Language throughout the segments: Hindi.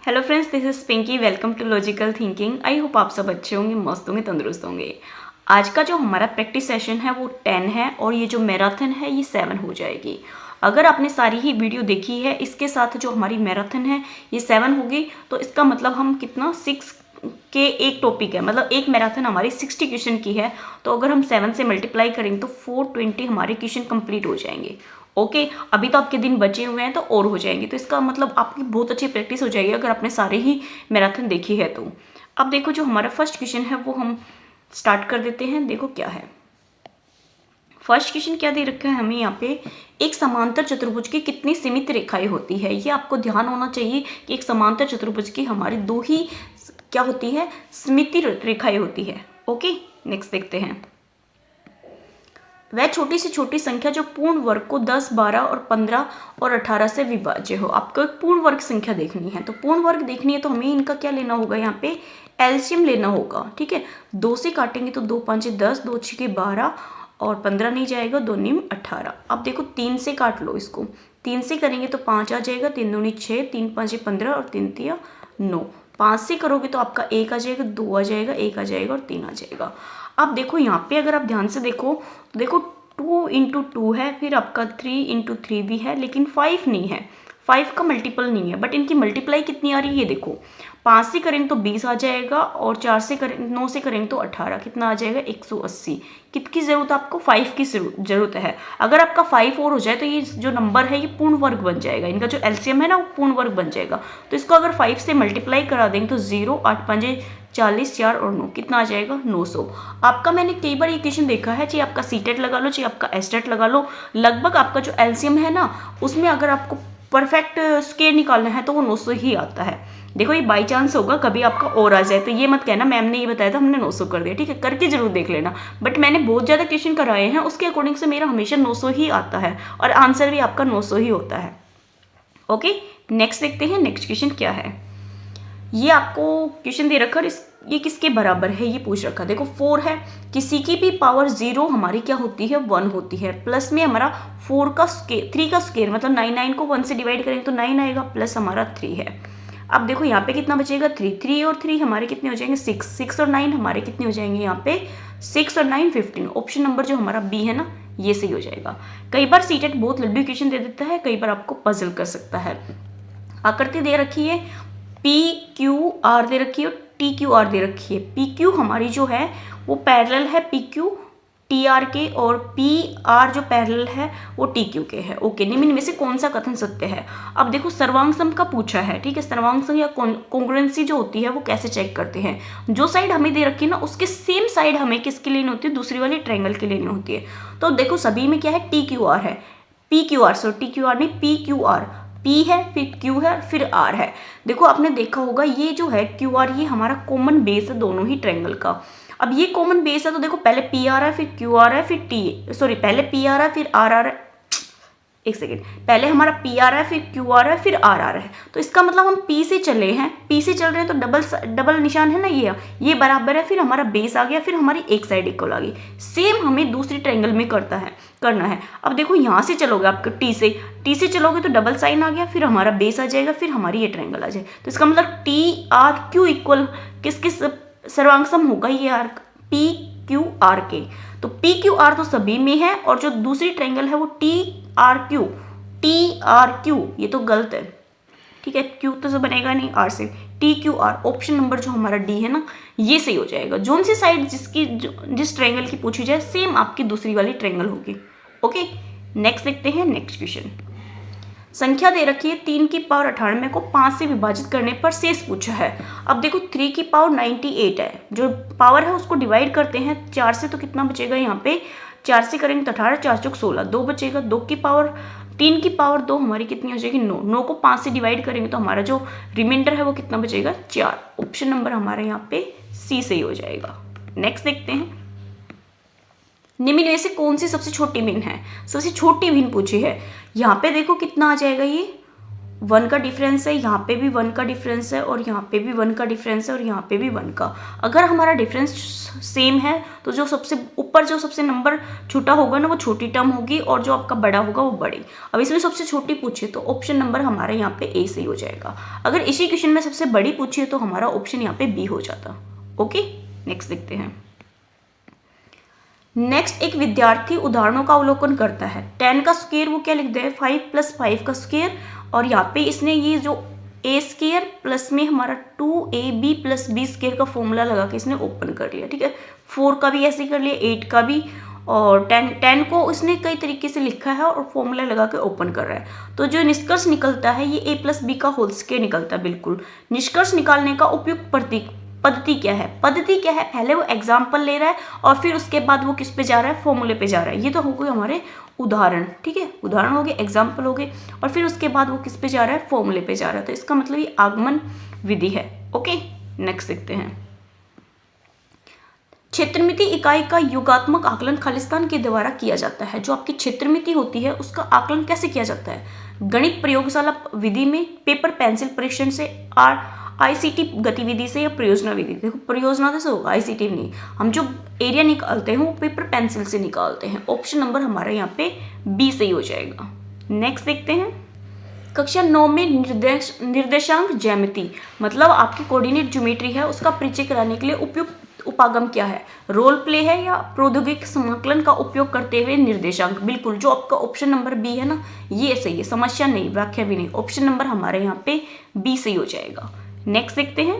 Hello friends, this is Pinky. Welcome to logical thinking. I hope आप सब अच्छे होंगे, मस्त होंगे, तंदुरुस्त होंगे। आज का जो हमारा प्रैक्टिस सेशन है वो 10 है और ये जो मैराथन है ये 7 हो जाएगी। अगर आपने सारी ही वीडियो देखी है, इसके साथ जो हमारी मैराथन है ये 7 होगी, तो इसका मतलब हम कितना 6 के एक टॉपिक है, मतलब एक मैराथन हमारी 60 क्वेश्चन की है। तो अगर हम 7 से मल्टीप्लाई करेंगे तो 420 हमारे क्वेश्चन कंप्लीट हो जाएंगे। ओके, अभी तो आपके दिन बचे हुए हैं तो और हो जाएंगे, तो इसका मतलब आपकी बहुत अच्छी प्रैक्टिस हो जाएगी अगर आपने सारे ही मैराथन देखी है तो। अब देखो, जो हमारा फर्स्ट क्वेश्चन है वो हम स्टार्ट कर देते हैं। देखो क्या है फर्स्ट क्वेश्चन, क्या दे रखा है हमें यहाँ पे। एक समांतर चतुर्भुज की कितनी सीमित रेखाएं होती है। ये आपको ध्यान होना चाहिए कि एक समांतर चतुर्भुज की हमारी दो ही क्या होती है, सीमित रेखाएं होती है। ओके, नेक्स्ट देखते हैं। वह छोटी से छोटी संख्या जो पूर्ण वर्ग को 10, 12 और 15 और 18 से विभाज्य हो। आपको एक पूर्ण वर्ग संख्या देखनी है, तो पूर्ण वर्ग देखनी है तो हमें इनका क्या लेना होगा, यहाँ पे एलसीएम लेना होगा। ठीक है, 2 से काटेंगे तो 2 5 10, 2 6 12 और 15 नहीं जाएगा, 2 9 18। अब देखो 3 से काट लो इसको, 3 से करेंगे तो 5 आ जाएगा, 3 दूनी 6, 3 5 15 और 3 3 9। 5 से करोगे तो आपका 1 आ जाएगा, 2 आ जाएगा, 1 आ जाएगा और 3 आ जाएगा। अब देखो यहाँ पे अगर आप ध्यान से देखो तो देखो 2 इंटू 2 है, फिर आपका 3 इंटू 3 भी है, लेकिन 5 नहीं है, 5 का मल्टीपल नहीं है। बट इनकी मल्टीप्लाई कितनी आ रही है ये देखो, 5 से करेंगे तो 20 आ जाएगा और 4 से करें 9 से करेंगे तो 18, कितना आ जाएगा 180। कितनी ज़रूरत है आपको, 5 की ज़रूरत है। अगर आपका 5 और हो जाए तो ये जो नंबर है ये पूर्ण वर्ग बन जाएगा, इनका जो एलसीएम है ना वो पूर्ण वर्ग बन जाएगा। तो इसको अगर 5 से मल्टीप्लाई करा देंगे तो 0 8 5 40, 4 और 9 कितना आ जाएगा 900। आपका मैंने कई बार ये क्वेश्चन देखा है, चाहे आपका सीटेट लगा लो चाहे आपका एस्टेट लगा लो, लगभग आपका जो एलसीएम है ना उसमें अगर आपको परफेक्ट स्केयर निकालना है तो वो 900 ही आता है। देखो ये बाई चांस होगा कभी आपका और आ जाए, तो ये मत कहना मैम ने ये बताया था हमने 900 कर दिया। ठीक है, करके जरूर देख लेना। बट मैंने बहुत ज़्यादा क्वेश्चन कराए हैं, उसके अकॉर्डिंग से मेरा हमेशा 900 ही आता है और आंसर भी आपका 900 ही होता है। ओके, नेक्स्ट देखते हैं नेक्स्ट क्वेश्चन क्या है। ये आपको क्वेश्चन दे रखा है, ये किसके बराबर है ये पूछ रखा। देखो 4 है, किसी की भी पावर 0 हमारी क्या होती है 1 होती है। प्लस में हमारा 4 का स्केयर 3 का स्केयर मतलब 9 को 1 से डिवाइड करेंगे तो 9 आएगा, प्लस हमारा 3 है। अब देखो यहाँ पे कितना बचेगा 3 और 3 हमारे कितने हो जाएंगे 6 और 9 हमारे कितने हो जाएंगे यहाँ पे 6 और 9 15। ऑप्शन नंबर जो हमारा बी है ना ये सही हो जाएगा। कई बार सीटेट बहुत लंबी क्वेश्चन दे देता है, कई बार आपको पजल कर सकता है। आकृति दे रखी है, पी क्यू आर दे रखी है, टी क्यू आर दे रखी है। पी क्यू हमारी जो है वो पैरेलल है पी क्यू टी आर के, और पी आर जो पैरेलल है वो टी क्यू के है। ओके, निम्न में से कौन सा कथन सत्य है। अब देखो सर्वांग सम का पूछा है। ठीक है, सर्वांग सम या कॉन्ग्रुएंसी जो होती है वो कैसे चेक करते हैं, जो साइड हमें दे रखी है ना उसके सेम साइड हमें किसकी लेनी होती है, दूसरी वाली ट्रायंगल की लेनी होती है। तो देखो सभी में क्या है टी क्यू आर है, P Q R, so T Q R नहीं पी क्यू आर, पी है फिर क्यू है फिर आर है। देखो आपने देखा होगा ये जो है क्यू आर ये हमारा कॉमन बेस है दोनों ही ट्रायंगल का। अब ये कॉमन बेस है तो देखो पहले पी आ रहा है फिर क्यू आ रहा है फिर टी, सॉरी पहले पी आ रहा है फिर आर आ रहा है, एक सेकेंड, पहले हमारा पी आ रहा है फिर क्यू आ रहा है फिर आर आ रहा है। तो इसका मतलब हम पी से चले हैं, पी से चल रहे हैं तो डबल निशान है ना ये बराबर है, फिर हमारा बेस आ गया, फिर हमारी एक साइड इक्वल आ गई। सेम हमें दूसरी ट्रायंगल में करना है। अब देखो यहाँ से चलोगे आपको टी से चलोगे तो डबल साइन आ गया, फिर हमारा बेस आ जाएगा, फिर हमारी ये ट्रायंगल आ जाए। तो इसका मतलब टी आर क्यू इक्वल किस सर्वांग सम होगा ये आर पी क्यू आर के। तो पी क्यू आर तो सभी में है और जो दूसरी ट्रायंगल है वो टी आर क्यू, ये तो गलत है। ठीक है, क्यू तो बनेगा नहीं आर से, T Q R. Option number जो हमारा डी है ना ये सही हो जाएगा। जोन सी साइड जिस ट्रायंगल की पूछी जाए सेम आपकी दूसरी वाली ट्रायंगल होगी। ओके, नेक्स्ट देखते हैं नेक्स्ट क्वेश्चन। संख्या दे रखी है 3 की पावर 98 को 5 से विभाजित करने पर शेष पूछा है। अब देखो 3 की पावर 98 है, जो पावर है उसको डिवाइड करते हैं 4 से तो कितना बचेगा यहाँ पे 4 से करेंगे तो 18, 4 चौक 16, 2 बचेगा। 3 की पावर 2 हमारी कितनी हो जाएगी 9 को 5 से डिवाइड करेंगे तो हमारा जो रिमाइंडर है वो कितना बचेगा 4। ऑप्शन नंबर हमारा यहाँ पे सी सही हो जाएगा। नेक्स्ट देखते हैं, निम्न में से कौन सी सबसे छोटी भिन्न है। सबसे छोटी भिन्न पूछी है, यहाँ पे देखो कितना आ जाएगा ये 1 का डिफरेंस है, यहाँ पे भी 1 का डिफरेंस है, और यहाँ पे भी 1 का डिफरेंस है, और यहाँ पे भी 1 का। अगर हमारा डिफरेंस सेम है तो जो सबसे ऊपर जो सबसे नंबर छोटा होगा ना वो छोटी टर्म होगी, और जो आपका बड़ा होगा वो बड़ी। अब इसमें सबसे छोटी पूछिए तो ऑप्शन नंबर हमारा यहाँ पे ए सही हो जाएगा। अगर इसी क्वेश्चन में सबसे बड़ी पूछिए तो हमारा ऑप्शन यहाँ पे बी हो जाता। ओके, नेक्स्ट देखते हैं। नेक्स्ट, एक विद्यार्थी उदाहरणों का अवलोकन करता है। 10 का स्क्वायर वो क्या लिख दे, 5 + 5 का स्क्वायर, और यहाँ पे इसने ये जो ए स्क्वायर प्लस में हमारा 2ab + b स्क्वायर का फॉर्मूला लगा के इसने ओपन कर लिया। ठीक है, 4 का भी ऐसे कर लिया, 8 का भी, और 10 को इसने कई तरीके से लिखा है और फॉर्मूला लगा के ओपन कर रहा है। तो जो निष्कर्ष निकलता है ये a + b का होल स्क्वायर निकलता है। बिल्कुल, निष्कर्ष निकालने का उपयुक्त पद्धति क्या है? पद्धति क्या है? पहले वो एग्जाम्पल ले रहा है और फिर उसके बाद वो किस पे जा रहा है, फॉर्मूले पे जा रहा है। ये तो हो गए हमारे उदाहरण। ठीक है, उदाहरण हो गए, एग्जाम्पल हो गए, और फिर उसके बाद वो किस पे जा रहा है, फॉर्मूले पे जा रहा है। तो इसका मतलब ये आगमन विधि है। ओके, नेक्स्ट देखते हैं। क्षेत्रमिति इकाई का योगात्मक आकलन खालिस्तान के द्वारा किया जाता है। जो आपकी क्षेत्रमिति होती है उसका आकलन कैसे किया जाता है? गणित प्रयोगशाला विधि में, पेपर पेंसिल परीक्षण से, आईसीटी गतिविधि से, या परियोजना विधि। देखो परियोजना से होगा, आईसीटी नहीं। हम जो एरिया निकालते हैं वो पेपर पेंसिल से निकालते हैं। ऑप्शन नंबर हमारा यहाँ पे बी सही हो जाएगा। नेक्स्ट देखते हैं। कक्षा 9 में निर्देशांक ज्यामिति, मतलब आपकी कोऑर्डिनेट ज्योमेट्री है, उसका परिचय कराने के लिए उपयुक्त उपागम क्या है? रोल प्ले है या प्रौद्योगिक समाकलन का उपयोग करते हुए निर्देशांक? बिल्कुल, जो आपका ऑप्शन नंबर बी है ना, ये सही है, समस्या नहीं, व्याख्या भी नहीं। ऑप्शन नंबर हमारे यहाँ पे बी सही हो जाएगा। नेक्स्ट देखते हैं।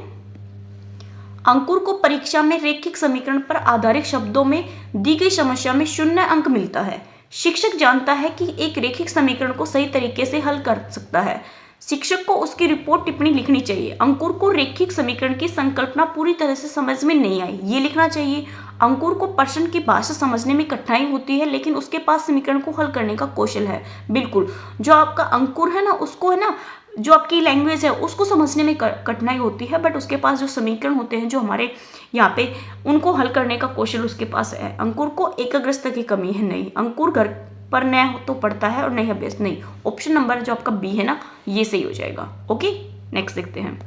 अंकुर को परीक्षा में रैखिक समीकरण पर आधारित शब्दों में दी गई समस्या में 0 अंक मिलता है। शिक्षक जानता है कि एक रैखिक समीकरण को सही तरीके से हल कर सकता है। शिक्षक को उसकी रिपोर्ट टिप्पणी लिखनी चाहिए। अंकुर को रैखिक समीकरण की संकल्पना पूरी तरह से समझ में नहीं आई, ये लिखना चाहिए। अंकुर को प्रश्न की भाषा समझने में कठिनाई होती है, लेकिन उसके पास समीकरण को हल करने का कौशल है। बिल्कुल, जो आपका अंकुर है ना, उसको है ना, जो आपकी लैंग्वेज है उसको समझने में कठिनाई होती है, बट उसके पास जो समीकरण होते हैं जो हमारे यहाँ पे, उनको हल करने का कौशल उसके पास है। अंकुर को एकाग्रता की कमी है नहीं। अंकुर घर पर न हो तो पढ़ता है और नहीं अभ्यास नहीं। ऑप्शन नंबर जो आपका बी है ना, ये सही हो जाएगा। ओके, नेक्स्ट देखते हैं।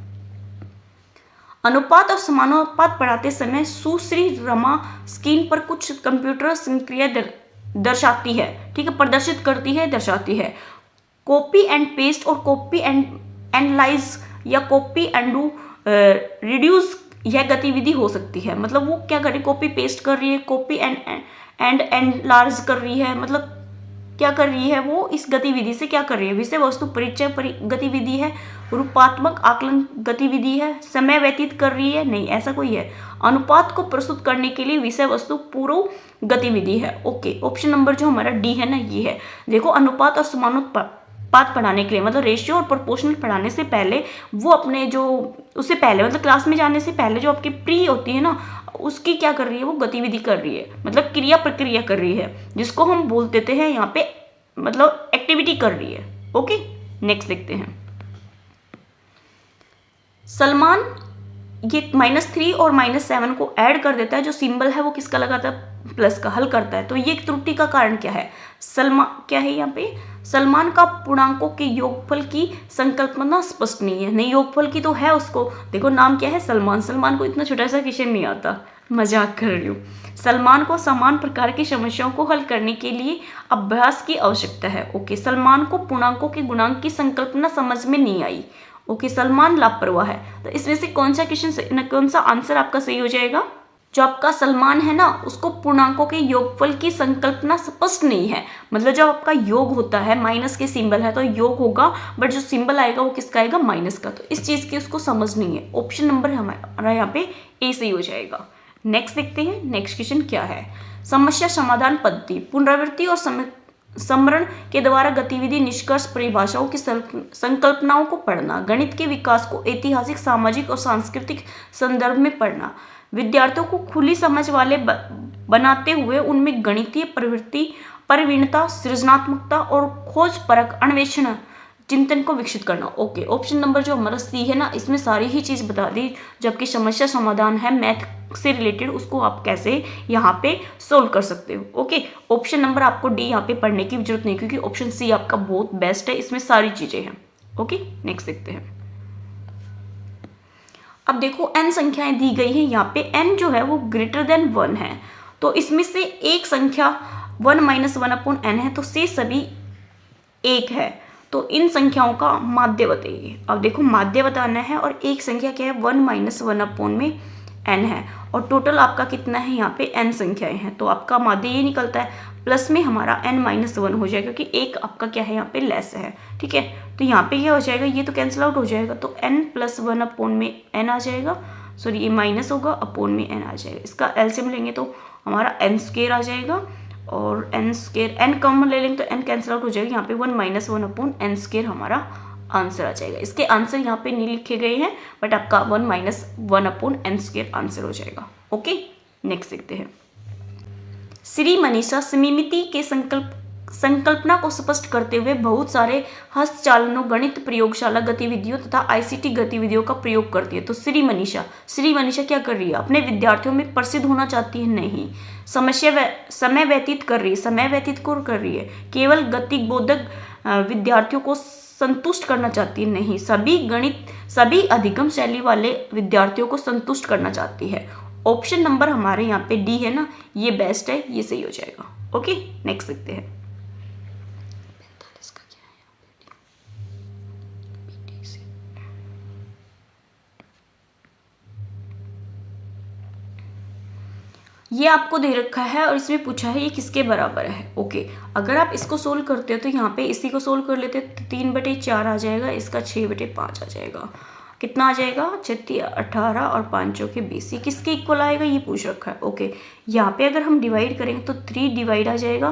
अनुपात और समानुपात पढ़ाते समय सुश्री रमा स्क्रीन पर कुछ कंप्यूटर संक्रिया दर्शाती है। ठीक है, प्रदर्शित करती है, दर्शाती है। कॉपी एंड पेस्ट और कॉपी एंड एनालाइज या कॉपी एंड रिड्यूस, यह गतिविधि हो सकती है। मतलब वो क्या कर रही है, कॉपी पेस्ट कर रही है, कॉपी एंड एनलार्ज कर रही है, मतलब क्या कर रही है वो, इस गतिविधि से क्या कर रही है? विषय वस्तु परिचय गतिविधि है, रूपात्मक आकलन गतिविधि है, समय व्यतीत कर रही है, नहीं ऐसा कोई है। अनुपात को प्रस्तुत करने के लिए विषय वस्तु पूर्व गतिविधि है। ओके, ऑप्शन नंबर जो हमारा डी है ना, ये है। देखो, अनुपात और समानुपात पढ़ाने के लिए, मतलब रेशियो और प्रोपोर्शनल पढ़ाने से पहले वो अपने जो, उससे पहले मतलब क्लास में जाने से पहले जो आपकी प्री होती है ना, उसकी क्या कर रही है, वो गतिविधि कर रही है, मतलब क्रिया प्रक्रिया कर रही है, जिसको हम बोल देते हैं यहाँ पे, मतलब एक्टिविटी कर रही है। ओके, नेक्स्ट देखते हैं। सलमान ये -3 और -7 को ऐड कर देता है। जो सिंबल है वो किसका लगाता है, प्लस का, हल करता है। तो ये त्रुटि का कारण क्या है? क्या है यहाँ पे, सलमान का पूर्णांकों के योगफल की संकल्पना स्पष्ट नहीं है। नहीं, योगफल की तो है उसको, देखो नाम क्या है, सलमान। सलमान को इतना छोटा सा क्वेश्चन नहीं आता, मजाक कर रही हूँ। सलमान को समान प्रकार की समस्याओं को हल करने के लिए अभ्यास की आवश्यकता है। ओके, सलमान को पूर्णांकों के गुणांक की संकल्पना समझ में नहीं आई। ओके, सलमान लापरवाह है। तो इसमें से कौन सा क्वेश्चन, कौन सा आंसर आपका सही हो जाएगा? जो आपका सलमान है ना, उसको पूर्णांकों के योगफल की संकल्पना स्पष्ट नहीं है। मतलब जब आपका योग होता है, माइनस के सिंबल है तो योग होगा, बट जो सिंबल आएगा वो किसका आएगा, माइनस का। तो इस चीज की उसको समझ नहीं है। ऑप्शन नंबर हमारा यहाँ पे ए सही हो जाएगा। नेक्स्ट देखते हैं, नेक्स्ट क्वेश्चन क्या है। समस्या समाधान पद्धति, पुनरावृत्ति और स्मरण के द्वारा गतिविधि, निष्कर्ष, परिभाषाओं की संकल्पनाओं को पढ़ना, गणित के विकास को ऐतिहासिक, सामाजिक और सांस्कृतिक संदर्भ में पढ़ना, विद्यार्थियों को खुली समझ वाले बनाते हुए उनमें गणितीय प्रवृत्ति, प्रवीणता, सृजनात्मकता और खोज परक अन्वेषण चिंतन को विकसित करना। ओके, ऑप्शन नंबर जो हमारा सी है ना, इसमें सारी ही चीज बता दी। जबकि समस्या समाधान है मैथ से रिलेटेड, उसको आप कैसे यहाँ पे सोल्व कर सकते हो। ओके, ऑप्शन नंबर आपको डी यहाँ पे पढ़ने की जरूरत नहीं, क्योंकि ऑप्शन सी आपका बहुत बेस्ट है, इसमें सारी चीजें हैं। ओके, नेक्स्ट देखते हैं। अब देखो n संख्याएं दी गई हैं, यहाँ पे n जो है वो ग्रेटर देन 1 है, तो इसमें से एक संख्या 1 - 1/n है, तो से सभी एक है, तो इन संख्याओं का माध्य बताइए। अब देखो माध्य बताना है और एक संख्या क्या है 1 - 1/n है, और टोटल आपका कितना है यहाँ पे n संख्याएं हैं, तो आपका माध्य ये निकलता है प्लस में हमारा n - 1 हो जाएगा, क्योंकि एक आपका क्या है यहाँ पे लेस है। ठीक है, तो यहाँ पे क्या हो जाएगा, ये तो कैंसिल आउट हो जाएगा, तो n + 1/n आ जाएगा, सॉरी ये माइनस होगा, अपोन में n आ जाएगा। इसका एलसीएम लेंगे तो हमारा n² आ जाएगा, और n² n कॉमन ले लेंगे तो n कैंसिल आउट हो जाएगा, यहाँ पे 1 - 1/n² हमारा आंसर आ जाएगा। इसके आंसर यहाँ पे नहीं लिखे गए हैं, बट आपका 1 - 1/n² आंसर हो जाएगा। ओके, नेक्स्ट देखते हैं। श्री मनीषा स्मिमिति के संकल्पना को स्पष्ट करते हुए बहुत सारे हस्तचालनों, गणित प्रयोगशाला गतिविधियों तथा आईसीटी गतिविधियों का प्रयोग करती है। तो श्री मनीषा क्या कर रही है, अपने विद्यार्थियों में प्रसिद्ध होना चाहती है? नहीं। समय व्यतीत कर रही है, समय व्यतीत कौन कर रही है? केवल गतिबोधक विद्यार्थियों को संतुष्ट करना चाहती है? नहीं। सभी अधिगम शैली वाले विद्यार्थियों को संतुष्ट करना चाहती है। ऑप्शन नंबर हमारे यहाँ पे डी है ना, ये बेस्ट है, ये सही हो जाएगा। ओके, नेक्स्ट देखते हैं। 45 का क्या है ये आपको दे रखा है और इसमें पूछा है ये किसके बराबर है। ओके, अगर आप इसको सोल्व करते हो तो यहाँ पे इसी को सोल्व कर लेते तो 3/4 आ जाएगा, इसका 6/5 आ जाएगा। कितना आ जाएगा? 36, 18 और 5 के 20। ये किसके इक्वल आएगा ये पूछ रखा है। ओके, यहाँ पे अगर हम डिवाइड करेंगे तो 3 डिवाइड आ जाएगा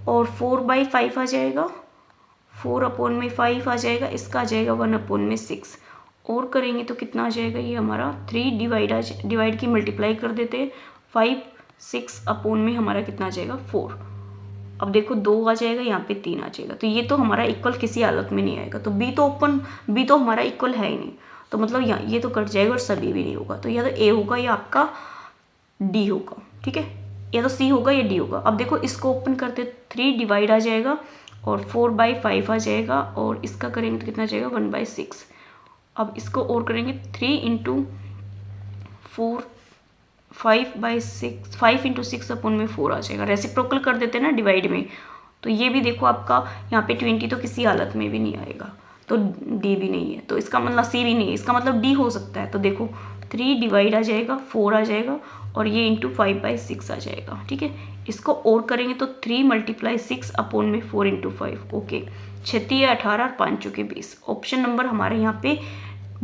और 4/5 आ जाएगा, 4/5 आ जाएगा, इसका आ जाएगा 1/6 और करेंगे तो कितना आ जाएगा, ये हमारा 3 डिवाइड की मल्टीप्लाई कर देते हैं 5, 6 अपोन में हमारा कितना आ जाएगा 4। अब देखो 2 आ जाएगा, यहाँ पे 3 आ जाएगा, तो ये तो हमारा इक्वल किसी हालत में नहीं आएगा। तो बी तो हमारा इक्वल है ही नहीं, तो मतलब यहाँ ये तो कट जाएगा और सभी भी नहीं होगा, तो या तो ए होगा या आपका डी होगा। ठीक है, या तो सी होगा या डी होगा। अब देखो इसको ओपन करते 3 डिवाइड आ जाएगा और 4/5 आ जाएगा और इसका करेंगे तो कितना जाएगा 1/6। अब इसको और करेंगे 3 × 4 5/6, 5 × 6 अपोन में 4 आ जाएगा। रेसिप्रोकल कर देते हैं ना डिवाइड में, तो ये भी देखो आपका यहाँ पे 20 तो किसी हालत में भी नहीं आएगा, तो डी भी नहीं है, तो इसका मतलब सी भी नहीं है, इसका मतलब डी हो सकता है। तो देखो 3 डिवाइड आ जाएगा, 4 आ जाएगा और ये इंटू 5/6 आ जाएगा। ठीक है, इसको और करेंगे तो 3 × 6 अपोन में 4 × 5। ओके, 36, 18 और 5 के 20। ऑप्शन नंबर हमारे यहाँ पे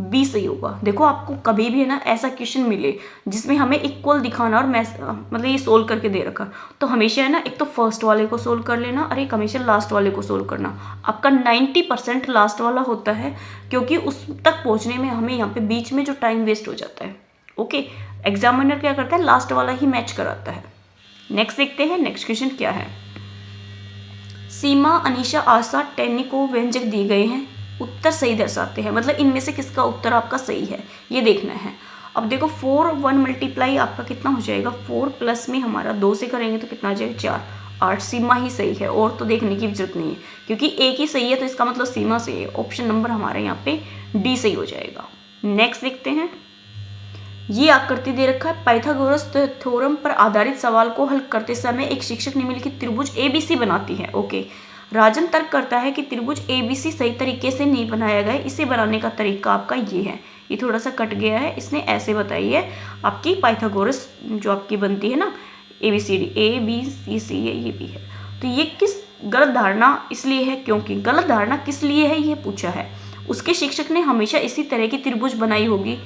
बी सही होगा। देखो आपको कभी भी है ना ऐसा क्वेश्चन मिले जिसमें हमें इक्वल दिखाना और मतलब ये सोल्व करके दे रखा, तो हमेशा है ना एक तो फर्स्ट वाले को सोल्व कर लेना और एक हमेशा लास्ट वाले को सोल्व करना। आपका 90% लास्ट वाला होता है, क्योंकि उस तक पहुंचने में हमें यहाँ पे बीच में जो टाइम वेस्ट हो जाता है। ओके, एग्जामिनर क्या करता है, लास्ट वाला ही मैच कराता है। नेक्स्ट देखते हैं, नेक्स्ट क्वेश्चन क्या है। सीमा, अनीशा, आशा, टैनी को व्यंजक दिए गए हैं, उत्तर सही दर्शाते हैं, मतलब इनमें से किसका उत्तर आपका सही है ये देखना है। अब देखो 4 1 मल्टीप्लाई आपका कितना हो जाएगा, 4 प्लस में हमारा 2 से करेंगे तो कितना आ जाएगा 4, 8। सीमा ही सही है और तो देखने की जरूरत नहीं है, क्योंकि एक ही सही है तो इसका मतलब सीमा सही है। ऑप्शन नंबर हमारे यहाँ पे डी सही हो जाएगा। नेक्स्ट देखते हैं, ये आकृति दे रखा है। पाइथागोरस थ्योरम पर आधारित सवाल को हल करते समय एक शिक्षक निम्नलिखित त्रिभुज ABC बनाती है। ओके, राजन तर्क करता है कि त्रिभुज ABC सही तरीके से नहीं बनाया गया है, इसे बनाने का तरीका आपका ये है। ये थोड़ा सा कट गया है, इसने ऐसे बताई है आपकी पाइथागोरस जो आपकी बनती है ना ABCD, ABC ये भी है। तो ये किस गलत धारणा इसलिए है, क्योंकि गलत धारणा किस लिए है ये पूछा है। उसके शिक्षक ने हमेशा इसी तरह की त्रिभुज बनाई होगी।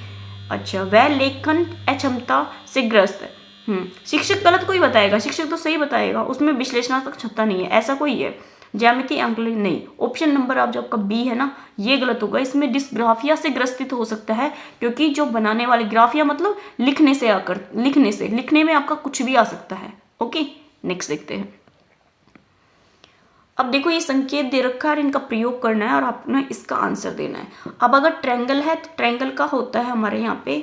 अच्छा, वह लेखन अक्षमता से ग्रस्त है। शिक्षक गलत कोई बताएगा, शिक्षक तो सही बताएगा, उसमें विश्लेषणात्मक क्षमता नहीं है, ऐसा कोई है। ज्यामिति अंकलित नहीं। ऑप्शन नंबर आप जो आपका बी है ना ये गलत होगा। इसमें डिस्ग्राफिया से ग्रसित हो सकता है, क्योंकि जो बनाने वाले ग्राफिया मतलब लिखने में आपका कुछ भी आ सकता है। ओके, नेक्स्ट देखते हैं। अब देखो ये संकेत दे रखा है और इनका प्रयोग करना है और आपने इसका आंसर देना है। अब अगर ट्रायंगल है तो ट्रायंगल का होता है हमारे यहाँ पे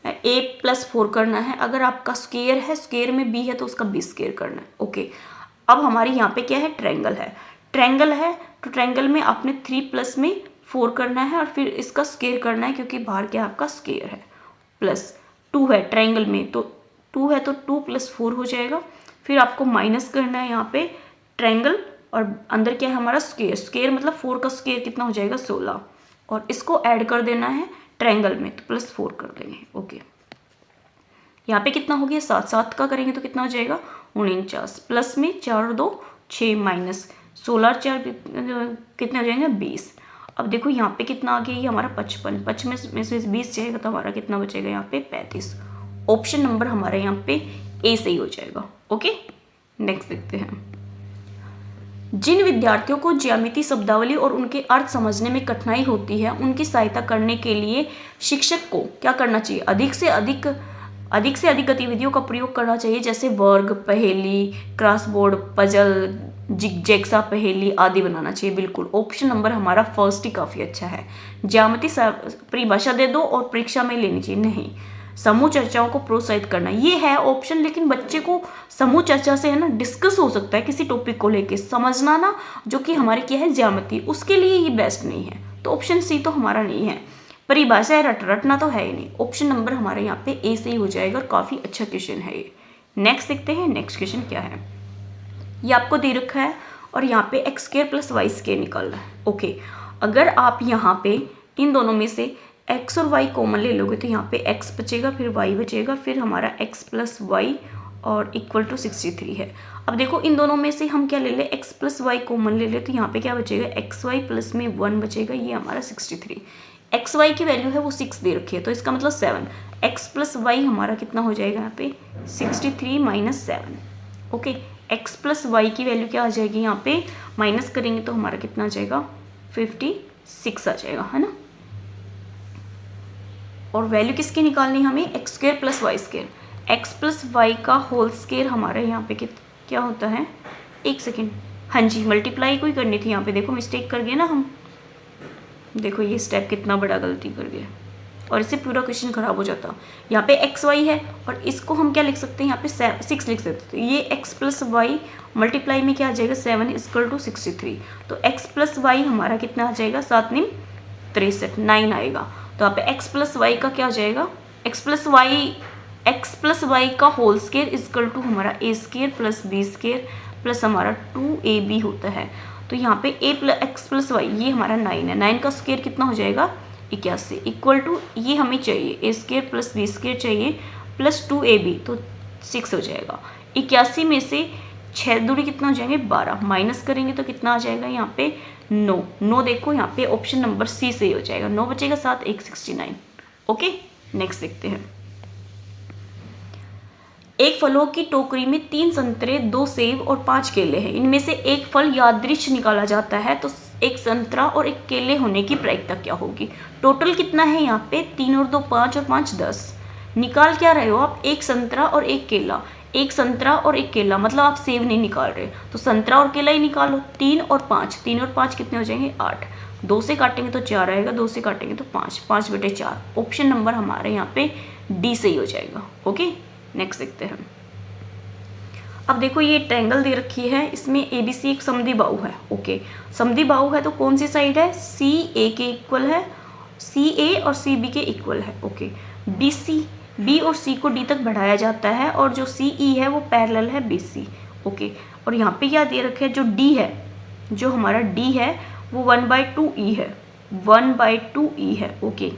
a+4 करना है। अगर आपका स्क्वायर है, स्क्वायर में b है तो उसका b² करना है। ओके, अब हमारे यहाँ पे क्या है, ट्रायंगल है। ट्रायंगल है तो ट्रायंगल में आपने 3 प्लस में 4 करना है और फिर इसका स्क्वायर करना है क्योंकि बाहर क्या आपका स्क्वायर है, प्लस 2 है ट्रायंगल में तो 2 है तो 2 + 4 हो जाएगा। फिर आपको माइनस करना है यहाँ पे ट्रायंगल और अंदर क्या है हमारा स्क्वायर, स्क्वायर मतलब 4 का स्क्वायर कितना हो जाएगा 16 और इसको ऐड कर देना है ट्रायंगल में तो +4 कर देंगे। ओके, यहाँ पे कितना हो गया 7, 7 का करेंगे तो कितना हो जाएगा 49, प्लस में 4 और 2 6 माइनस 16 और 4 कितने हो जाएंगे 20। अब देखो यहाँ पे कितना आ गया ये हमारा 55, 55 में से 20 जाएगा तो हमारा कितना बचेगा यहाँ पे 35। ऑप्शन नंबर हमारा यहाँ पे ए सही हो जाएगा। ओके, नेक्स्ट देखते हैं। जिन विद्यार्थियों को ज्यामिति शब्दावली और उनके अर्थ समझने में कठिनाई होती है उनकी सहायता करने के लिए शिक्षक को क्या करना चाहिए, अधिक से अधिक गतिविधियों का प्रयोग करना चाहिए, जैसे वर्ग, पहेली, क्रॉसवर्ड, पजल, जिगजैग्सा पहेली आदि बनाना चाहिए। बिल्कुल ऑप्शन नंबर हमारा फर्स्ट ही काफ़ी अच्छा है। ज्यामिति परिभाषा दे दो और परीक्षा में लेनी चाहिए, नहीं। समूह चर्चाओं को प्रोत्साहित करना ये है ऑप्शन, लेकिन बच्चे को समूह चर्चा से है ना डिस्कस हो सकता है किसी टॉपिक को लेके समझना ना, जो कि हमारे क्या है ज्यामिति, उसके लिए ये बेस्ट नहीं है। तो ऑप्शन सी तो हमारा नहीं है। परिभाषा रटना तो है ही नहीं। ऑप्शन नंबर हमारे यहाँ पे ए से ही हो जाएगा और काफ़ी अच्छा क्वेश्चन है ये। नेक्स्ट देखते हैं, नेक्स्ट क्वेश्चन क्या है। ये आपको दे रखा है और यहाँ पे x² + y² निकालना है। ओके, अगर आप यहाँ पे इन दोनों में से x और y कॉमन ले लोगे तो यहाँ पे x बचेगा, फिर y बचेगा, फिर हमारा x + y और = 63 है। अब देखो इन दोनों में से हम क्या ले ले, x + y कॉमन ले ले तो यहाँ पे क्या बचेगा xy प्लस में 1 बचेगा, ये हमारा 63। xy की वैल्यू है वो 6 दे रखी है तो इसका मतलब 7, x + y हमारा कितना हो जाएगा यहाँ पे 63 - 7। ओके, x + y की वैल्यू क्या आ जाएगी यहाँ पे माइनस करेंगे तो हमारा कितना आ जाएगा 56 आ जाएगा, है ना। और वैल्यू किसकी निकालनी है हमें, x² + y²। x + y का होल स्क्वायर हमारे यहाँ पे क्या होता है, एक सेकेंड, हाँ जी मल्टीप्लाई को ही करनी थी। यहाँ पे देखो मिस्टेक कर गए ना हम, देखो ये स्टेप कितना बड़ा गलती कर गया और इससे पूरा क्वेश्चन खराब हो जाता। यहाँ पे xy है और इसको हम क्या लिख सकते हैं, यहाँ पे 6 लिख सकते हैं। तो ये x + y मल्टीप्लाई में क्या आ जाएगा 7 = 63। तो x + y हमारा कितना आ जाएगा 7 × 63 9 आएगा। तो यहाँ पे x + y का क्या आ जाएगा, x + y का होल स्क्वायर = हमारा a² + b² प्लस हमारा 2ab होता है। तो यहाँ पे x + y ये हमारा 9 है, 9 का स्क्वायर कितना हो जाएगा 81 = ये हमें चाहिए a² + b² चाहिए प्लस 2ab तो 6 हो जाएगा। 81 में से 6 दूरी कितना हो जाएंगे 12, माइनस करेंगे तो कितना आ जाएगा यहाँ पे 9 देखो यहाँ पे ऑप्शन नंबर सी से ही हो जाएगा, 9 बचेगा 7 1 69। ओके, नेक्स्ट देखते हैं। एक फलों की टोकरी में 3 संतरे, 2 सेब और 5 केले हैं। इनमें से एक फल यादृच्छ निकाला जाता है तो एक संतरा और एक केले होने की प्रायिकता क्या होगी। टोटल कितना है यहाँ पे 3 और 2 5 और 5 10। निकाल क्या रहे हो आप, एक संतरा और एक केला, एक संतरा और एक केला, मतलब आप सेब नहीं निकाल रहे तो संतरा और केला ही निकालो। 3 और 5, 3 और 5 कितने हो जाएंगे 8, 2 से काटेंगे तो 4 आएगा, 2 से काटेंगे तो 5, 5/4। ऑप्शन नंबर हमारे यहाँ पे डी सही हो जाएगा। ओके, नेक्स्ट देखते हैं। अब देखो ये ट्रायंगल दे रखी है, इसमें ABC एक समद्वि बाहु है। ओके, समद्वि बाहु है तो कौन सी साइड है, CA के इक्वल है, CA और CB के इक्वल है। ओके, BC, B और C को D तक बढ़ाया जाता है और जो CE है वो पैरेलल है BC। ओके, और यहाँ पे क्या दे रखे है, जो D है, जो हमारा D है वो 1/2E है, 1/2E है। ओके,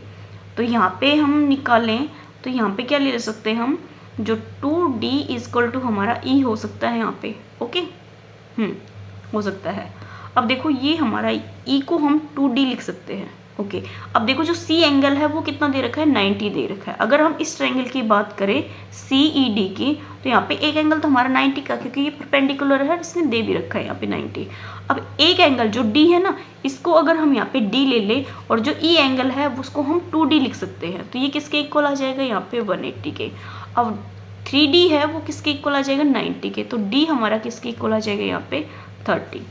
तो यहाँ पे हम निकालें तो यहाँ पे क्या ले सकते हैं हम, जो 2D = हमारा E हो सकता है यहाँ पे। ओके, हो सकता है। अब देखो ये हमारा E को हम 2D लिख सकते हैं। ओके, अब देखो जो C एंगल है वो कितना दे रखा है 90 दे रखा है। अगर हम इस ट्रायंगल की बात करें CED की तो यहाँ पे एक एंगल तो हमारा 90 का, क्योंकि ये परपेंडिकुलर है, इसने दे भी रखा है यहाँ पे 90। अब एक एंगल जो D है ना, इसको अगर हम यहाँ पे D ले लें और जो E एंगल है उसको हम 2D लिख सकते हैं तो ये किसके इक्वल आ जाएगा यहाँ पे 180 के। अब 3D है वो किसके इक्वल आ जाएगा 90 के, तो D हमारा किसके इक्वल आ जाएगा यहाँ पे 30।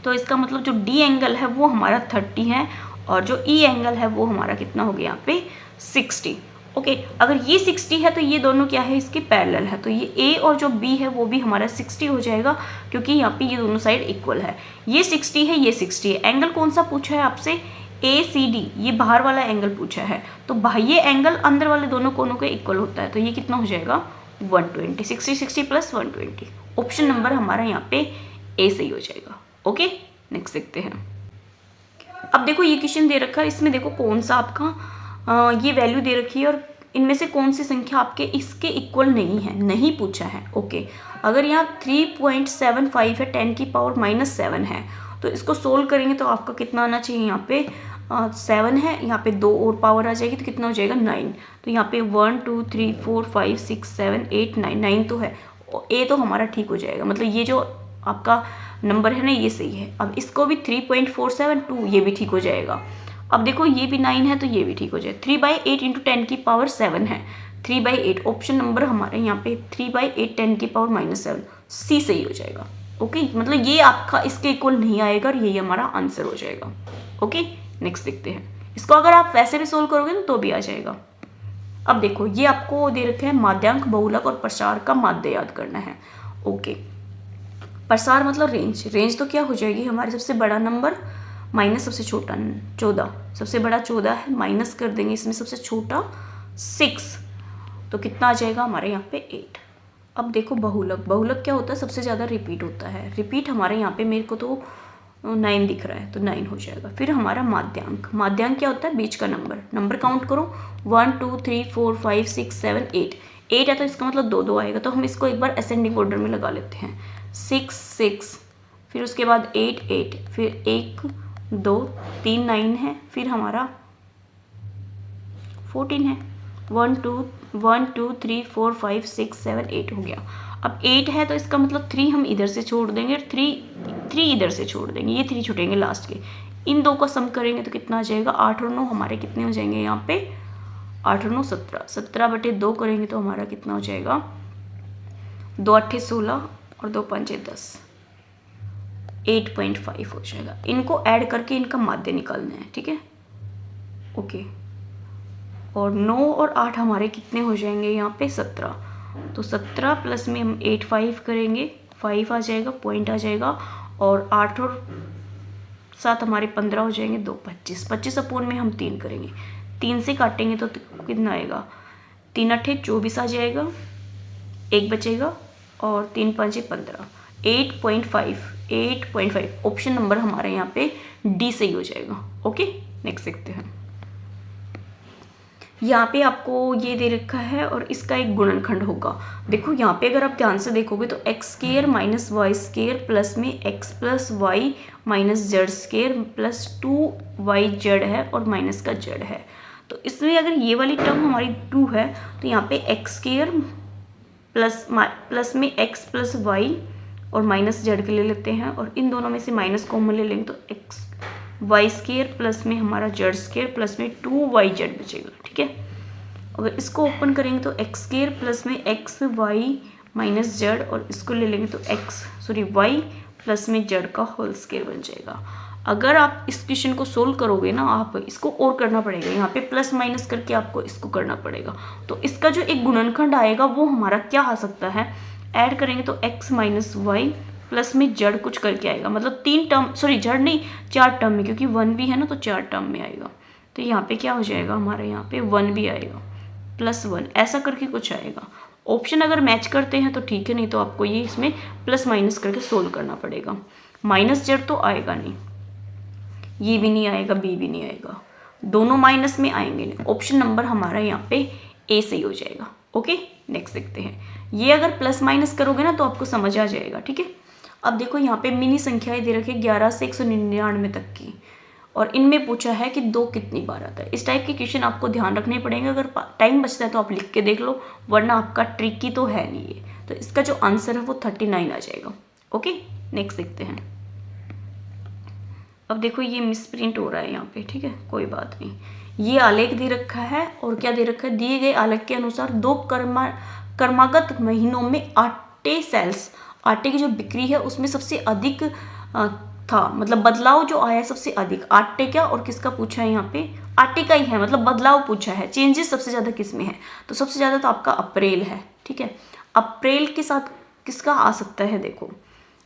तो इसका मतलब जो D एंगल है वो हमारा 30 है और जो E एंगल है वो हमारा कितना हो गया यहाँ पे 60। ओके अगर ये 60 है तो ये दोनों क्या है, इसके पैरेलल है, तो ये ए और जो बी है वो भी हमारा 60 हो जाएगा, क्योंकि यहाँ पे ये दोनों साइड इक्वल है। ये 60 है, ये 60 है। एंगल कौन सा पूछा है आपसे, ए सी डी, ये बाहर वाला एंगल पूछा है, तो बाह्य एंगल अंदर वाले दोनों कोनों के इक्वल होता है, तो ये कितना हो जाएगा 120, 60 60 प्लस 120। ऑप्शन नंबर हमारा यहाँ पे ए सही हो जाएगा। ओके नेक्स्ट देखते हैं। अब देखो ये क्वेश्चन दे रखा है, इसमें देखो कौन सा आपका ये वैल्यू दे रखी है और इनमें से कौन सी संख्या आपके इसके इक्वल नहीं है, नहीं पूछा है। ओके अगर यहाँ 3.75 है 10 की पावर -7 है, तो इसको सोल्व करेंगे तो आपका कितना आना चाहिए, यहाँ पे 7 है, यहाँ पे 2 और पावर आ जाएगी तो कितना हो जाएगा 9। तो यहाँ पे 1 2 3 4 5 6 7 8 9, 9 तो है, ए तो हमारा ठीक हो जाएगा, मतलब ये जो आपका नंबर है ना ये सही है। अब इसको भी 3.472 ये भी ठीक हो जाएगा। अब देखो ये भी 9 है तो ये भी ठीक हो जाए। 3/8 इंटू 10 की पावर 7 है, 3/8 ऑप्शन नंबर हमारे यहाँ पे 3/8 10 की पावर -7, सी सही हो जाएगा। ओके मतलब ये आपका इसके इक्वल नहीं आएगा और यही हमारा आंसर हो जाएगा। ओके नेक्स्ट देखते हैं। इसको अगर आप वैसे भी सोल्व करोगे ना तो भी आ जाएगा। अब देखो ये आपको दे रखे हैं माध्यांक, बहुलक और प्रसार का माध्य याद करना है। ओके प्रसार मतलब रेंज, रेंज तो क्या हो जाएगी हमारे सबसे बड़ा नंबर माइनस सबसे छोटा 14, सबसे बड़ा 14 है, माइनस कर देंगे इसमें सबसे छोटा 6, तो कितना आ जाएगा हमारे यहाँ पे 8। अब देखो बहुलक, बहुलक क्या होता है, सबसे ज़्यादा रिपीट होता है, रिपीट हमारे यहाँ पे मेरे को तो 9 दिख रहा है तो 9 हो जाएगा। फिर हमारा माध्यांक, माध्यांक क्या होता है, बीच का नंबर, नंबर काउंट करो 1 2 3 4 5 6 7 8, 8 है तो इसका मतलब 2 2 आएगा, तो हम इसको एक बार असेंडिंग ऑर्डर में लगा लेते हैं। 6 6, फिर उसके बाद 8 8, फिर 1 2 3 9 है, फिर हमारा 14 है, 1 2 3 4 5 6 7 8 हो गया। अब 8 है तो इसका मतलब 3 हम इधर से छोड़ देंगे और 3 इधर से छोड़ देंगे, ये 3 छूटेंगे लास्ट के, इन दो का सम करेंगे तो कितना आ जाएगा 8 और 9 हमारे कितने हो जाएंगे यहाँ पे 8 और 9 17, 17/2 करेंगे तो हमारा कितना हो जाएगा 2 8 16 और 2 5 10, 8.5 हो जाएगा। इनको ऐड करके इनका माध्य निकालना है, ठीक है। ओके और 9 और 8 हमारे कितने हो जाएंगे यहाँ पे 17, तो 17 प्लस में हम 8 5 करेंगे, 5 आ जाएगा, पॉइंट आ जाएगा, और 8 और 7 हमारे 15 हो जाएंगे, 2 25, 25 अपोन में हम 3 करेंगे, 3 से काटेंगे तो कितना आएगा 3 8 24 आ जाएगा, 1 बचेगा और 3 5 15, 8.5 ऑप्शन नंबर हमारे यहाँ पे डी सही हो जाएगा। ओके नेक्स्ट देखते हैं। यहाँ पे आपको ये दे रखा है और इसका एक गुणनखंड होगा। देखो यहाँ पे अगर आप ध्यान से देखोगे तो x² - y² प्लस में x + y - z² plus 2yz है और माइनस का z है, तो इसमें अगर ये वाली टर्म हमारी 2 है तो यहाँ पे x² प्लस में x + y और माइनस जेड के ले लेते हैं, और इन दोनों में से माइनस कॉमन ले लेंगे तो y² प्लस में हमारा z² प्लस में 2yz बचेगा, ठीक है। अगर इसको ओपन करेंगे तो x² प्लस में x y माइनस z, और इसको ले लेंगे तो y प्लस में z का होल स्क्वायर बन जाएगा। अगर आप इस क्वेश्चन को सोल्व करोगे ना, आप इसको और करना पड़ेगा, यहाँ पे प्लस माइनस करके आपको इसको करना पड़ेगा, तो इसका जो एक गुणनखंड आएगा वो हमारा क्या आ सकता है, ऐड करेंगे तो x - y प्लस में z कुछ करके आएगा, मतलब 3 टर्म, सॉरी z नहीं 4 टर्म में, क्योंकि 1 भी है ना तो 4 टर्म में आएगा, तो यहाँ पे क्या हो जाएगा हमारे यहाँ पे 1 भी आएगा +1 ऐसा करके कुछ आएगा। ऑप्शन अगर मैच करते हैं तो ठीक है, नहीं तो आपको ये इसमें प्लस माइनस करके सोल्व करना पड़ेगा। -z तो आएगा नहीं, ये भी नहीं आएगा, बी भी नहीं आएगा, दोनों माइनस में आएंगे नहीं, ऑप्शन नंबर हमारा यहाँ पे ए सही हो जाएगा। ओके नेक्स्ट देखते हैं। ये अगर प्लस माइनस करोगे ना तो आपको समझ आ जाएगा, ठीक है। अब देखो यहाँ पे मिनी संख्याएं दे रखी है 11 से 199 तक की, और इनमें पूछा है कि 2 कितनी बार आता है। इस टाइप के क्वेश्चन आपको ध्यान रखने पड़ेंगे, अगर टाइम बचता है तो आप लिख के देख लो, वरना आपका ट्रिकी तो है नहीं ये, तो इसका जो आंसर है वो 39 आ जाएगा। ओके नेक्स्ट देखते हैं। अब देखो ये मिसप्रिंट हो रहा है यहाँ पे, ठीक है, कोई बात नहीं। ये आलेख दे रखा है और क्या दे रखा है, दिए गए आलेख के अनुसार 2 कर्मागत महीनों में आटे सेल्स, आटे की जो बिक्री है उसमें सबसे अधिक था, मतलब बदलाव जो आया सबसे अधिक आटे का, और किसका पूछा है यहाँ पे, आटे का ही है, मतलब बदलाव पूछा है, चेंजेस सबसे ज़्यादा किस में है, तो सबसे ज़्यादा तो आपका अप्रैल है। ठीक है, अप्रैल के साथ किसका आ सकता है देखो।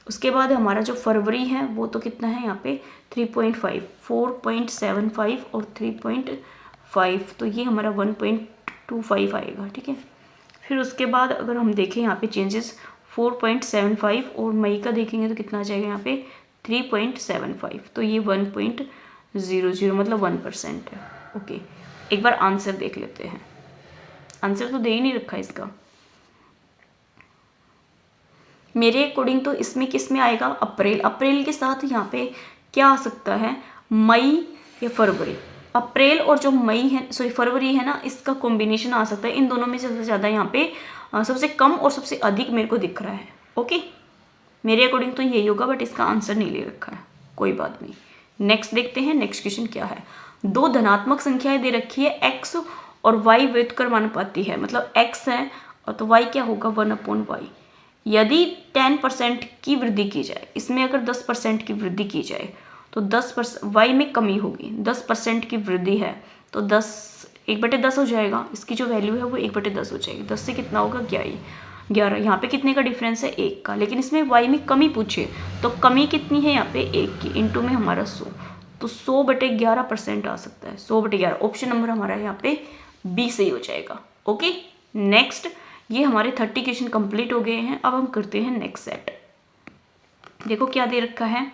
उसके बाद हमारा जो फरवरी है वो तो कितना है यहाँ पे 3.5, 4.75 और 3.5, तो ये हमारा 1.25 आएगा। ठीक है, फिर उसके बाद अगर हम देखें यहाँ पे चेंजेस 4.75 और मई का देखेंगे तो कितना आ जाएगा यहाँ पे 3.75, तो ये 1.00 मतलब 1% है। ओके, एक बार आंसर देख लेते हैं। आंसर तो दे ही नहीं रखा इसका मेरे अकॉर्डिंग, तो इसमें किस में आएगा अप्रैल। अप्रैल के साथ यहाँ पे क्या आ सकता है, मई या फरवरी। अप्रैल और जो मई है, सॉरी फरवरी है ना, इसका कॉम्बिनेशन आ सकता है। इन दोनों में सबसे ज़्यादा यहाँ पे सबसे कम और सबसे अधिक मेरे को दिख रहा है। ओके, मेरे अकॉर्डिंग तो यही होगा, बट इसका आंसर नहीं ले रखा है, कोई बात नहीं। नेक्स्ट देखते हैं, नेक्स्ट क्वेश्चन क्या है। दो धनात्मक संख्याएं दे रखी है, x और y व्युत्क्रमानुपाती है, मतलब x है और तो y क्या होगा 1/y। यदि 10% की वृद्धि की जाए, इसमें अगर 10% की वृद्धि की जाए तो 10% y में कमी होगी। 10% की वृद्धि है तो 10 1/10 हो जाएगा, इसकी जो वैल्यू है वो 1/10 हो जाएगी। 10 से कितना होगा 11। यहाँ पे कितने का डिफरेंस है 1 का, लेकिन इसमें y में कमी पूछे तो कमी कितनी है यहाँ पे 1 की, इंटू में हमारा 100, तो 100/11% आ सकता है। 100/11 ऑप्शन नंबर हमारा यहाँ पे बी सही हो जाएगा। ओके, नेक्स्ट, ये हमारे 30 क्वेश्चन कंप्लीट हो गए हैं। अब हम करते हैं नेक्स्ट सेट। देखो क्या दे रखा है,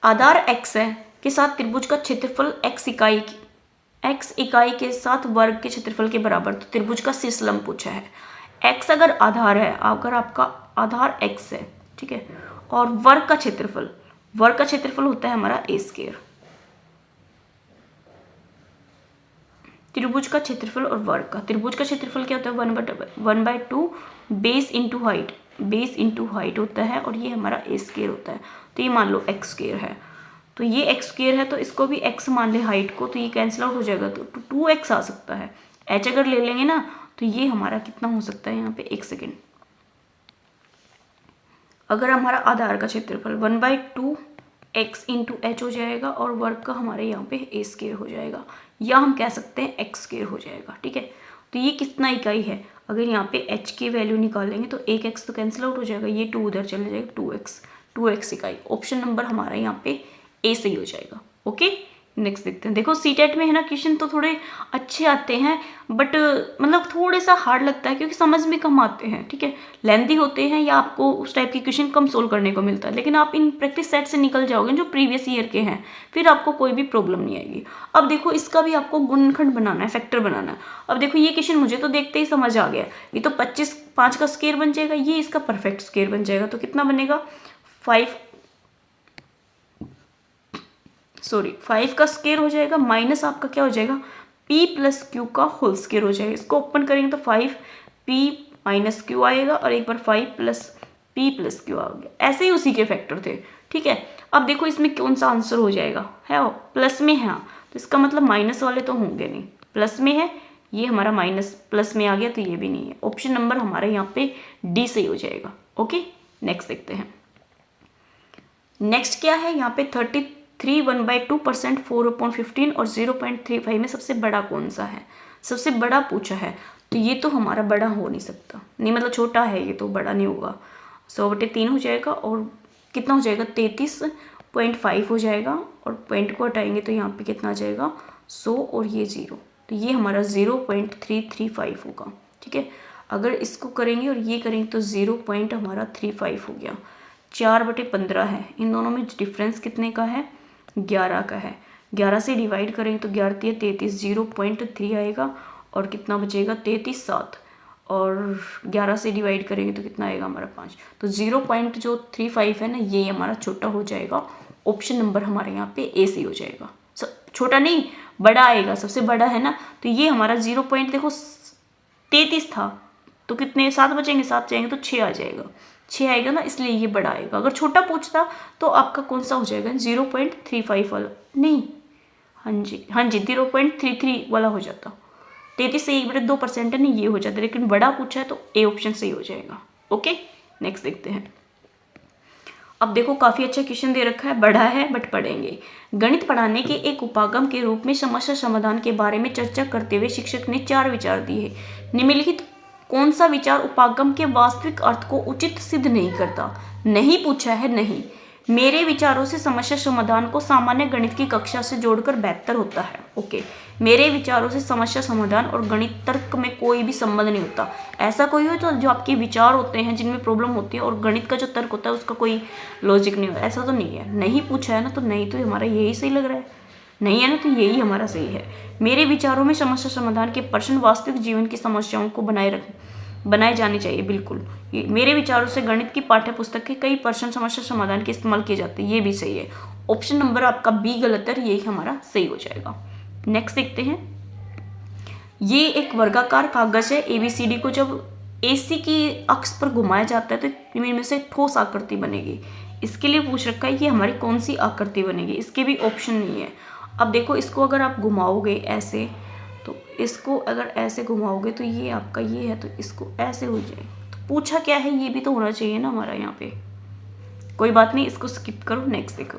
आधार x है के साथ त्रिभुज का क्षेत्रफल x इकाई के साथ वर्ग के क्षेत्रफल के बराबर, तो त्रिभुज का शीर्षलंब पूछा है। x अगर आधार है, अगर आपका आधार x है, ठीक है, और वर्ग का क्षेत्रफल होता है हमारा a²। त्रिभुज का क्षेत्रफल और वर्ग का, त्रिभुज का क्षेत्रफल क्या होता है 1/2 बेस इंटू हाइट होता है, और ये हमारा a² होता है। तो ये मान लो x² है, तो ये x² है, तो इसको भी x मान ले हाइट को, तो ये कैंसिल आउट हो जाएगा, तो 2x आ सकता है। h अगर ले लेंगे ना तो ये हमारा कितना हो सकता है यहाँ पे, 1 सेकेंड, अगर हमारा आधार का क्षेत्रफल 1/2 x इंटू एच हो जाएगा और वर्ग का हमारे यहाँ पे a² हो जाएगा, या हम कह सकते हैं x² हो जाएगा। ठीक है, तो ये कितना इकाई है, अगर यहाँ पे h की वैल्यू निकालेंगे तो 1x तो कैंसिल आउट हो जाएगा, ये 2 उधर चले जाएगा, 2x इकाई। ऑप्शन नंबर हमारा यहाँ पे ए सही हो जाएगा। ओके, नेक्स्ट देखते हैं। देखो सीटेट में है ना क्वेश्चन तो थोड़े अच्छे आते हैं, बट मतलब थोड़े सा हार्ड लगता है क्योंकि समझ में कम आते हैं। ठीक है, लेंदी होते हैं या आपको उस टाइप के क्वेश्चन कम सोल्व करने को मिलता है, लेकिन आप इन प्रैक्टिस सेट से निकल जाओगे जो प्रीवियस ईयर के हैं, फिर आपको कोई भी प्रॉब्लम नहीं आएगी। अब देखो इसका भी आपको गुणनखंड बनाना है, फैक्टर बनाना है। अब देखो ये क्वेश्चन मुझे तो देखते ही समझ आ गया, ये तो 5 का स्क्वायर बन जाएगा, ये इसका परफेक्ट स्क्वायर बन जाएगा, तो कितना बनेगा 5 का स्क्वायर हो जाएगा, माइनस आपका क्या हो जाएगा p + q का होल स्क्वायर हो जाएगा। इसको ओपन करेंगे तो 5p - q आएगा, और एक बार 5 + p + q आ गया। ऐसे ही उसी के फैक्टर थे। ठीक है, अब देखो इसमें कौन सा आंसर हो जाएगा, है वो प्लस में है, तो इसका मतलब माइनस वाले तो होंगे नहीं, प्लस में है, ये हमारा माइनस प्लस में आ गया, तो ये भी नहीं है। ऑप्शन नंबर हमारे यहाँ पे डी सही हो जाएगा। ओके, नेक्स्ट देखते हैं। नेक्स्ट क्या है यहाँ पे 33 1/2%, 4/15 और 0.35 में सबसे बड़ा कौन सा है, सबसे बड़ा पूछा है, तो ये तो हमारा बड़ा हो नहीं सकता, नहीं मतलब छोटा है, ये तो बड़ा नहीं होगा। 100/3 हो जाएगा, और कितना हो जाएगा 33.5 हो जाएगा, और पॉइंट को हटाएंगे तो यहाँ पे कितना आ जाएगा 100 और ये 0, तो ये हमारा 0.335 होगा। ठीक है, अगर इसको करेंगे और ये करेंगे तो 0.35 हो गया। 4/15 है, इन दोनों में डिफरेंस कितने का है 11 का है। 11 से डिवाइड करेंगे तो 11 × 33, 0.3 आएगा, और कितना बचेगा 33 7, और 11 से डिवाइड करेंगे तो कितना आएगा हमारा 5, तो 0.35 है ना, ये हमारा छोटा हो जाएगा। ऑप्शन नंबर हमारे यहाँ पे ए सी हो जाएगा। छोटा नहीं बड़ा आएगा, सबसे बड़ा है ना, तो ये हमारा 0. देखो 33 था, तो कितने 7 बचेंगे, 7 जाएंगे तो 6 आ जाएगा, 6 आएगा ना, इसलिए ये बड़ा आएगा। अगर छोटा पूछता तो आपका कौन सा हो जाएगा 0.35 वाला, नहीं, हाँ जी 0.33 वाला हो जाता। 33 से 1/2% है नहीं, ये हो जाता, लेकिन बड़ा पूछा है तो ए ऑप्शन सही हो जाएगा। ओके, नेक्स्ट देखते हैं। अब देखो काफ़ी अच्छा क्वेश्चन दे रखा है, बड़ा है बट पढ़ेंगे। गणित पढ़ाने के एक उपागम के रूप में समस्या समाधान के बारे में चर्चा करते हुए शिक्षक ने 4 विचार दिए। निम्नलिखित कौन सा विचार उपागम के वास्तविक अर्थ को उचित सिद्ध नहीं करता? नहीं पूछा है, नहीं। मेरे विचारों से समस्या समाधान को सामान्य गणित की कक्षा से जोड़कर बेहतर होता है। ओके, मेरे विचारों से समस्या समाधान और गणित तर्क में कोई भी संबंध नहीं होता। ऐसा कोई हो तो जो आपके विचार होते हैं जिनमें प्रॉब्लम होती है और गणित का जो तर्क होता है उसका कोई लॉजिक नहीं होता, ऐसा तो नहीं है। नहीं पूछा है ना, तो नहीं तो हमारा यही सही लग रहा है, नहीं है ना, तो यही हमारा सही है। मेरे विचारों में समस्या समाधान के प्रश्न वास्तविक जीवन की समस्याओं को बनाए जाने चाहिए। बिल्कुल, ये मेरे विचारों से गणित की पाठ्य पुस्तक के कई प्रश्न समस्या समाधान के इस्तेमाल किए जाते हैं, ये भी सही है। ऑप्शन नंबर आपका बी गलत है, यही हमारा सही हो जाएगा। नेक्स्ट देखते हैं। ये एक वर्गाकार कागज है। ABCD को जब AC की अक्ष पर घुमाया जाता है तो इनमें से ठोस आकृति बनेगी। इसके लिए पूछ रखा है कि हमारी कौन सी आकृति बनेगी, इसके भी ऑप्शन नहीं है। अब देखो, इसको अगर आप घुमाओगे ऐसे, तो इसको अगर ऐसे घुमाओगे तो ये आपका ये है, तो इसको ऐसे हो जाए। तो पूछा क्या है, ये भी तो होना चाहिए ना हमारा यहाँ पे। कोई बात नहीं, इसको स्किप करो। नेक्स्ट देखो,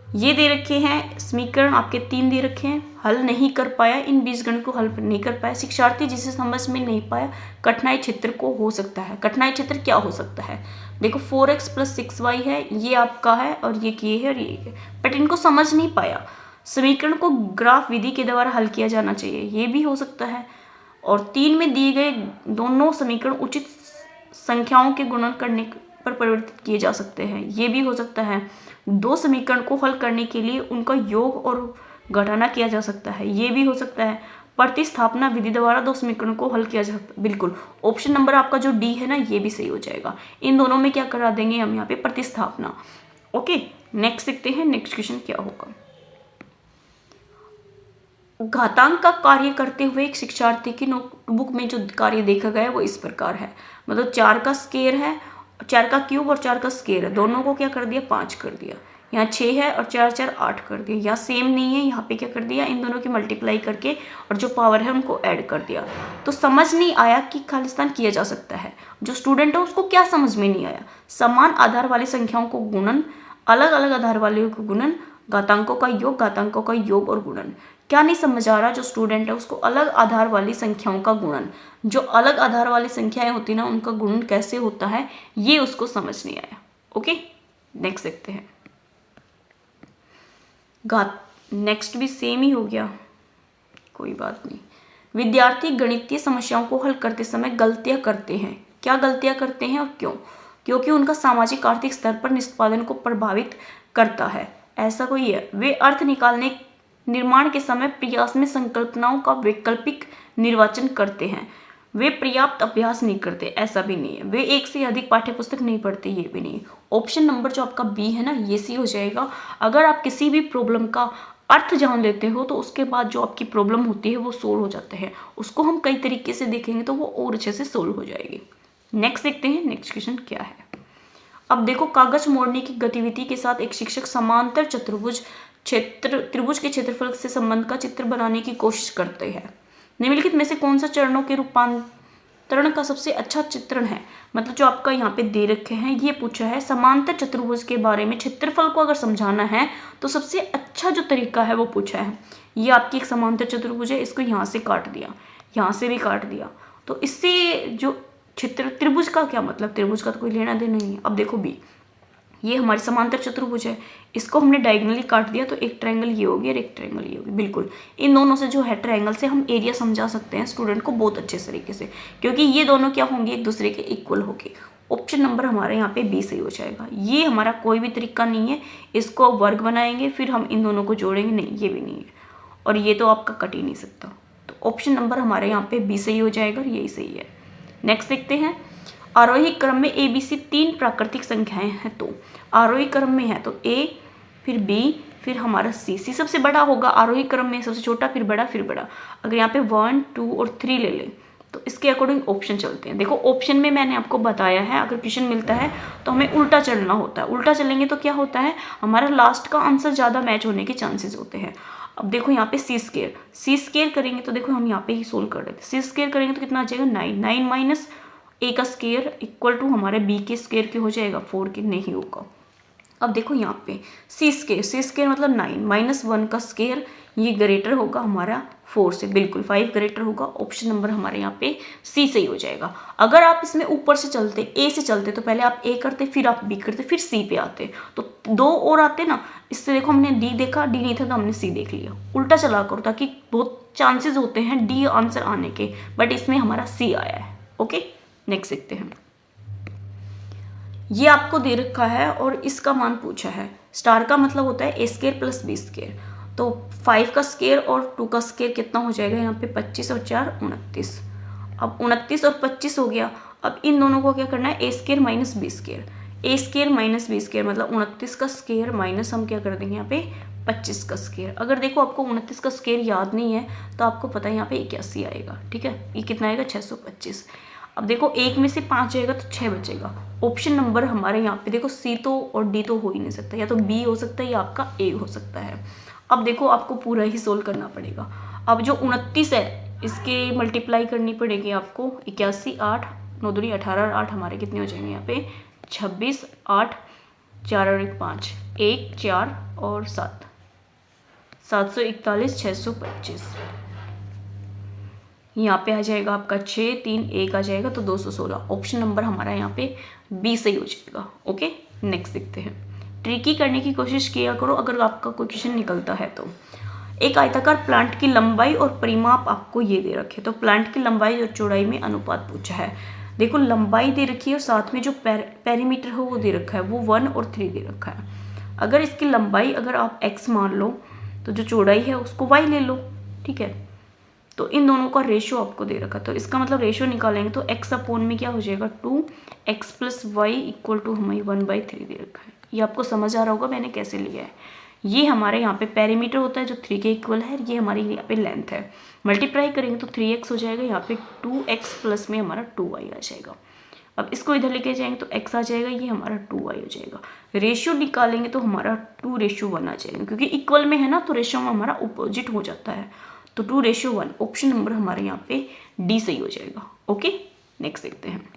ये दे रखे हैं समीकरण आपके 3 दे रखे हैं। हल नहीं कर पाया, इन बीजगणित को हल नहीं कर पाया शिक्षार्थी, जिसे समझ में नहीं पाया कठिनाई क्षेत्र को हो सकता है। कठिनाई क्षेत्र क्या हो सकता है? देखो 4x + 6y है, ये आपका है और ये है और ये है, बट इनको समझ नहीं पाया। समीकरण को ग्राफ विधि के द्वारा हल किया जाना चाहिए, ये भी हो सकता है। और 3 में दिए गए दोनों समीकरण उचित संख्याओं के गुणन करने पर परिवर्तित किए जा सकते हैं, ये भी हो सकता है। 2 समीकरण को हल करने के लिए उनका योग और घटाना किया जा सकता है, ये भी हो सकता है। प्रतिस्थापना विधि द्वारा 2 समीकरणों को हल किया जा सकता है। बिल्कुल, ऑप्शन नंबर आपका जो डी है ना, ये भी सही हो जाएगा। इन दोनों में क्या करा देंगे हम यहाँ पे, प्रतिस्थापना। ओके, नेक्स्ट देखते हैं, नेक्स्ट क्वेश्चन क्या होगा। घातांक का कार्य करते हुए एक शिक्षार्थी की नोटबुक में जो कार्य देखा गया है वो इस प्रकार है। मतलब 4 का स्क्वायर है, 4 का क्यूब और 4 का स्क्वायर है, दोनों को क्या कर दिया, 5 कर दिया। यहाँ 6 है और 4 4 8 कर दिया। यहाँ सेम नहीं है, यहाँ पे क्या कर दिया, इन दोनों की मल्टीप्लाई करके और जो पावर है उनको ऐड कर दिया। तो समझ नहीं आया कि खालिस्तान किया जा सकता है। जो स्टूडेंट है उसको क्या समझ में नहीं आया, समान आधार वाली संख्याओं को गुणन, अलग अलग आधार वाले को गुणन, घातांकों का योग और गुणन। क्या नहीं समझ आ रहा? जो स्टूडेंट है उसको अलग आधार वाली संख्याओं का गुणन, जो अलग आधार वाली संख्याएं होती ना उनका गुणन कैसे होता है, ये उसको समझ नहीं आया। ओके, नेक्स्ट देखते हैं। नेक्स्ट भी सेम ही हो गया, कोई बात नहीं। विद्यार्थी गणितीय समस्याओं को हल करते समय गलतियां करते हैं। क्या गलतियां करते हैं और क्यों? क्योंकि उनका सामाजिक आर्थिक स्तर पर निष्पादन को प्रभावित करता है, ऐसा कोई है। वे अर्थ निकालने निर्माण के समय प्रयास में संकल्पनाओं का वैकल्पिक निर्वाचन करते हैं। वे पर्याप्त अभ्यास नहीं करते, ऐसा भी नहीं है। वे एक से अधिक पाठ्य पुस्तक नहीं पढ़ते, ये भी नहीं है। ऑप्शन नंबर जो आपका बी है ना, ये सी हो जाएगा। अगर आप किसी भी प्रॉब्लम का अर्थ जान लेते हो तो उसके बाद जो आपकी प्रॉब्लम होती है वो सोल्व हो जाते हैं। उसको हम कई तरीके से देखेंगे तो वो और अच्छे से सोल्व हो जाएगी। नेक्स्ट देखते हैं, नेक्स्ट क्वेश्चन क्या है। अब देखो, कागज मोड़ने की गतिविधि के साथ एक शिक्षक समांतर त्रिभुज के क्षेत्रफल से संबंध का चित्र बनाने की कोशिश करते हैं। निम्नलिखित में से कौन सा चरणों के रूपांतरण का सबसे अच्छा चित्रण है? मतलब जो आपका यहाँ पे दे रखे हैं, ये पूछा है समांतर चतुर्भुज के बारे में। क्षेत्रफल को अगर समझाना है तो सबसे अच्छा जो तरीका है वो पूछा है। ये आपकी एक समांतर चतुर्भुज है, इसको यहाँ से काट दिया, यहाँ से भी काट दिया, तो इससे जो त्रिभुज का क्या मतलब, त्रिभुज का तो कोई लेना देना नहीं है। अब देखो बी, ये हमारी समांतर चतुर्भुज है, इसको हमने डायगोनली काट दिया तो एक ट्रायंगल ये होगी और एक ट्रायंगल ये होगी। बिल्कुल, इन दोनों से जो है ट्रायंगल से हम एरिया समझा सकते हैं स्टूडेंट को बहुत अच्छे तरीके से, क्योंकि ये दोनों क्या होंगे, एक दूसरे के इक्वल होंगे। ऑप्शन नंबर हमारे यहाँ पे बी सही हो जाएगा। ये हमारा कोई भी तरीका नहीं है, इसको वर्ग बनाएंगे फिर हम इन दोनों को जोड़ेंगे, नहीं ये भी नहीं है, और ये तो आपका कट ही नहीं सकता। तो ऑप्शन नंबर हमारे यहाँ पे बी सही हो जाएगा और यही सही है। नेक्स्ट देखते हैं। आरोही क्रम में ए बी सी 3 प्राकृतिक संख्याएं हैं, तो आरोही क्रम में है तो ए, फिर बी, फिर हमारा सी। सी सबसे बड़ा होगा आरोही क्रम में, सबसे छोटा, फिर बड़ा, फिर बड़ा। अगर यहाँ पे 1, 2 और 3 ले लें तो इसके अकॉर्डिंग ऑप्शन चलते हैं। देखो ऑप्शन में मैंने आपको बताया है, अगर क्वेश्चन मिलता है तो हमें उल्टा चलना होता है। उल्टा चलेंगे तो क्या होता है, हमारा लास्ट का आंसर ज़्यादा मैच होने के चांसेस होते हैं। अब देखो यहाँ पे सी स्क्वायर करेंगे तो देखो हम यहाँ पे ही सोल्व कर रहे थे। सी स्क्वायर करेंगे तो कितना आ जाएगा 9, 9 माइनस ए का स्केयर इक्वल टू हमारे बी के स्केयर के हो जाएगा, 4 के नहीं होगा। अब देखो यहाँ पे सी स्केयर मतलब 9 -1 का स्केयर ये ग्रेटर होगा हमारा 4 से, बिल्कुल 5 ग्रेटर होगा। ऑप्शन नंबर हमारे यहाँ पे सी सही हो जाएगा। अगर आप इसमें ऊपर से चलते, ए से चलते, तो पहले आप ए करते, फिर आप बी करते, फिर सी पे आते, तो 2 और आते ना। इससे देखो हमने डी देखा, डी नहीं था तो हमने सी देख लिया। उल्टा चला करो ताकि बहुत चांसेस होते हैं डी आंसर आने के, बट इसमें हमारा सी आया है। ओके, नेक्स्ट देखते हैं। ये आपको दे रखा है और इसका मान पूछा है। स्टार का मतलब होता है ए स्केयर प्लस बी स्केयर, तो 5 का स्केयर और 2 का स्केयर कितना हो जाएगा यहाँ पे, 25 और 4 29। अब 29 और 25 हो गया। अब इन दोनों को क्या करना है, ए स्केयर माइनस बी स्केयर, ए स्केयर माइनस बी स्केयर मतलब 29 का स्केयर माइनस हम क्या कर देंगे यहाँ पे 25 का स्केयर। अगर देखो आपको 29 का स्केयर याद नहीं है तो आपको पता है यहाँ पे 81 आएगा, ठीक है। ये कितना आएगा 625। अब देखो एक में से 5 जाएगा तो 6 बचेगा। ऑप्शन नंबर हमारे यहाँ पे देखो सी तो और डी तो हो ही नहीं सकता, या तो बी हो सकता है या आपका ए हो सकता है। अब देखो आपको पूरा ही सोल्व करना पड़ेगा। अब जो 29 है इसके मल्टीप्लाई करनी पड़ेगी आपको, 81 8 9 दूनी 18 और 8 हमारे कितने हो जाएंगे यहाँ पे 26, 8 4 और 1 5, 1 4 और 7, 741 625। यहाँ पे आ जाएगा आपका 6 3 1 आ जाएगा तो 216। ऑप्शन नंबर हमारा यहाँ पे बी सही हो जाएगा। ओके, नेक्स्ट देखते हैं। ट्रिकी करने की कोशिश किया करो अगर आपका कोई क्वेश्चन निकलता है तो। एक आयताकार प्लांट की लंबाई और परिमाप आपको ये दे रखे, तो प्लांट की लंबाई और चौड़ाई में अनुपात पूछा है। देखो लंबाई दे रखी है और साथ में जो पेरीमीटर है वो दे रखा है, वो 1 और 3 दे रखा है। अगर इसकी लंबाई अगर आप x मान लो तो जो चौड़ाई है उसको y ले लो, ठीक है। तो इन दोनों का रेशियो आपको दे रखा, तो इसका मतलब रेशियो निकालेंगे तो x अपॉन में क्या हो जाएगा 2x plus Y equal to हमें 1/3 दे रखा है। ये आपको समझ आ रहा होगा मैंने कैसे लिया है। ये हमारे यहाँ पे पेरीमीटर होता है जो 3 के इक्वल है, ये हमारी यहाँ पे लेंथ है। मल्टीप्लाई करेंगे तो 3x हो जाएगा, यहाँ पे 2x प्लस में हमारा 2y आ जाएगा। अब इसको इधर लेके जाएंगे तो x आ जाएगा, ये हमारा 2y हो जाएगा। रेशियो निकालेंगे तो हमारा 2:1 आ जाएगा, क्योंकि इक्वल में है ना तो रेशियो में हमारा अपोजिट हो जाता है, तो 2:1। ऑप्शन नंबर हमारे यहाँ पे डी सही हो जाएगा। ओके, नेक्स्ट देखते हैं।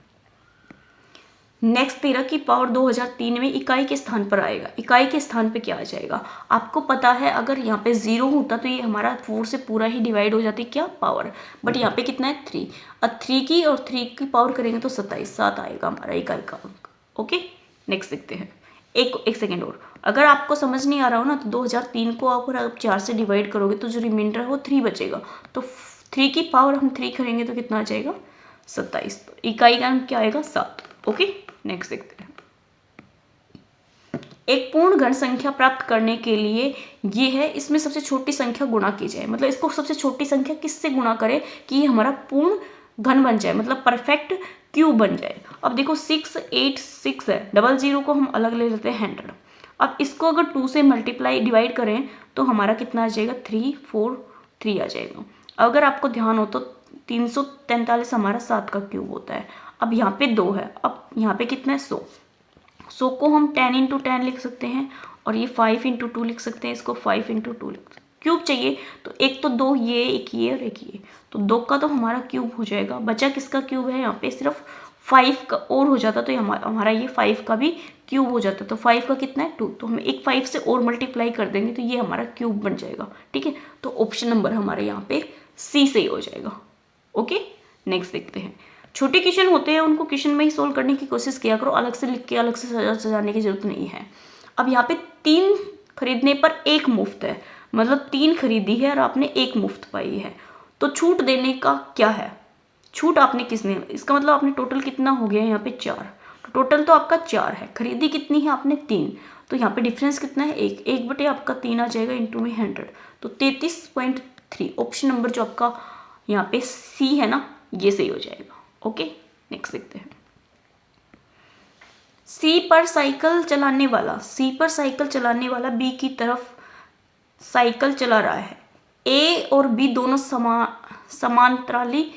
नेक्स्ट 13 की पावर 2003 में इकाई के स्थान पर आएगा। इकाई के स्थान पे क्या आ जाएगा आपको पता है, अगर यहाँ पे 0 होता तो ये हमारा 4 से पूरा ही डिवाइड हो जाती क्या पावर, बट यहाँ पे कितना है 3। अब 3 की और 3 की पावर करेंगे तो 27 7 आएगा हमारा इकाई का अंक। ओके, नेक्स्ट देखते हैं। एक सेकेंड और, अगर आपको समझ नहीं आ रहा हो ना तो 2003 को आप 4 से डिवाइड करोगे तो जो रिमाइंडर है वो 3 बचेगा, तो 3 की पावर हम 3 करेंगे तो कितना आ जाएगा 27। तो इकाई का अंक क्या आएगा 7। ओके, नेक्स्ट देखते हैं। एक पूर्ण घन संख्या प्राप्त करने के लिए ये है, इसमें सबसे छोटी संख्या गुणा की जाए, मतलब इसको सबसे छोटी संख्या किससे गुणा करे कि ये हमारा पूर्ण घन बन जाए, मतलब परफेक्ट क्यूब बन जाए। अब देखो 6 8 6 है, 00 को हम अलग ले लेते हैं 100। अब इसको अगर 2 से मल्टीप्लाई डिवाइड करें तो हमारा कितना आ जाएगा 3 4 3 आ जाएगा। अगर आपको ध्यान हो तो 343 हमारा 7 का क्यूब होता है। अब यहाँ पे 2 है, अब यहाँ पे कितना है 100 को हम 10 × 10 लिख सकते हैं, और ये 5 × 2 लिख सकते हैं, इसको 5 × 2 लिख सकते हैं। क्यूब चाहिए तो एक तो 2 ये, एक ये और एक ये, तो 2 का तो हमारा क्यूब हो जाएगा। बचा किसका क्यूब है यहाँ पे, सिर्फ 5 का और हो जाता तो हमारा ये 5 का भी क्यूब हो जाता, तो 5 का कितना है 2, तो हम एक 5 से और मल्टीप्लाई कर देंगे तो ये हमारा क्यूब बन जाएगा, ठीक है। तो ऑप्शन नंबर हमारे यहाँ पे सी सही हो जाएगा। ओके, नेक्स्ट देखते हैं। छोटे क्वेश्चन होते हैं उनको क्वेश्चन में ही सोल्व करने की कोशिश किया करो, अलग से लिख के अलग से सजाने की जरूरत नहीं है। अब यहाँ पे 3 खरीदने पर 1 मुफ्त है, मतलब 3 खरीदी है और आपने 1 मुफ्त पाई है, तो छूट देने का क्या है, छूट आपने किसने, इसका मतलब आपने टोटल कितना हो गया यहाँ पे 4, तो टोटल तो आपका 4 है, खरीदी कितनी है आपने 3, तो यहाँ पे डिफरेंस कितना है 1 बटे आपका 3 आ जाएगा इंटू में 100, तो 33.3। ऑप्शन नंबर जो आपका यहाँ पे सी है ना ये सही हो जाएगा। ओके, नेक्स्ट देखते हैं। सी पर साइकिल चलाने वाला बी की तरफ साइकिल चला रहा है। ए और बी दोनों समांतराली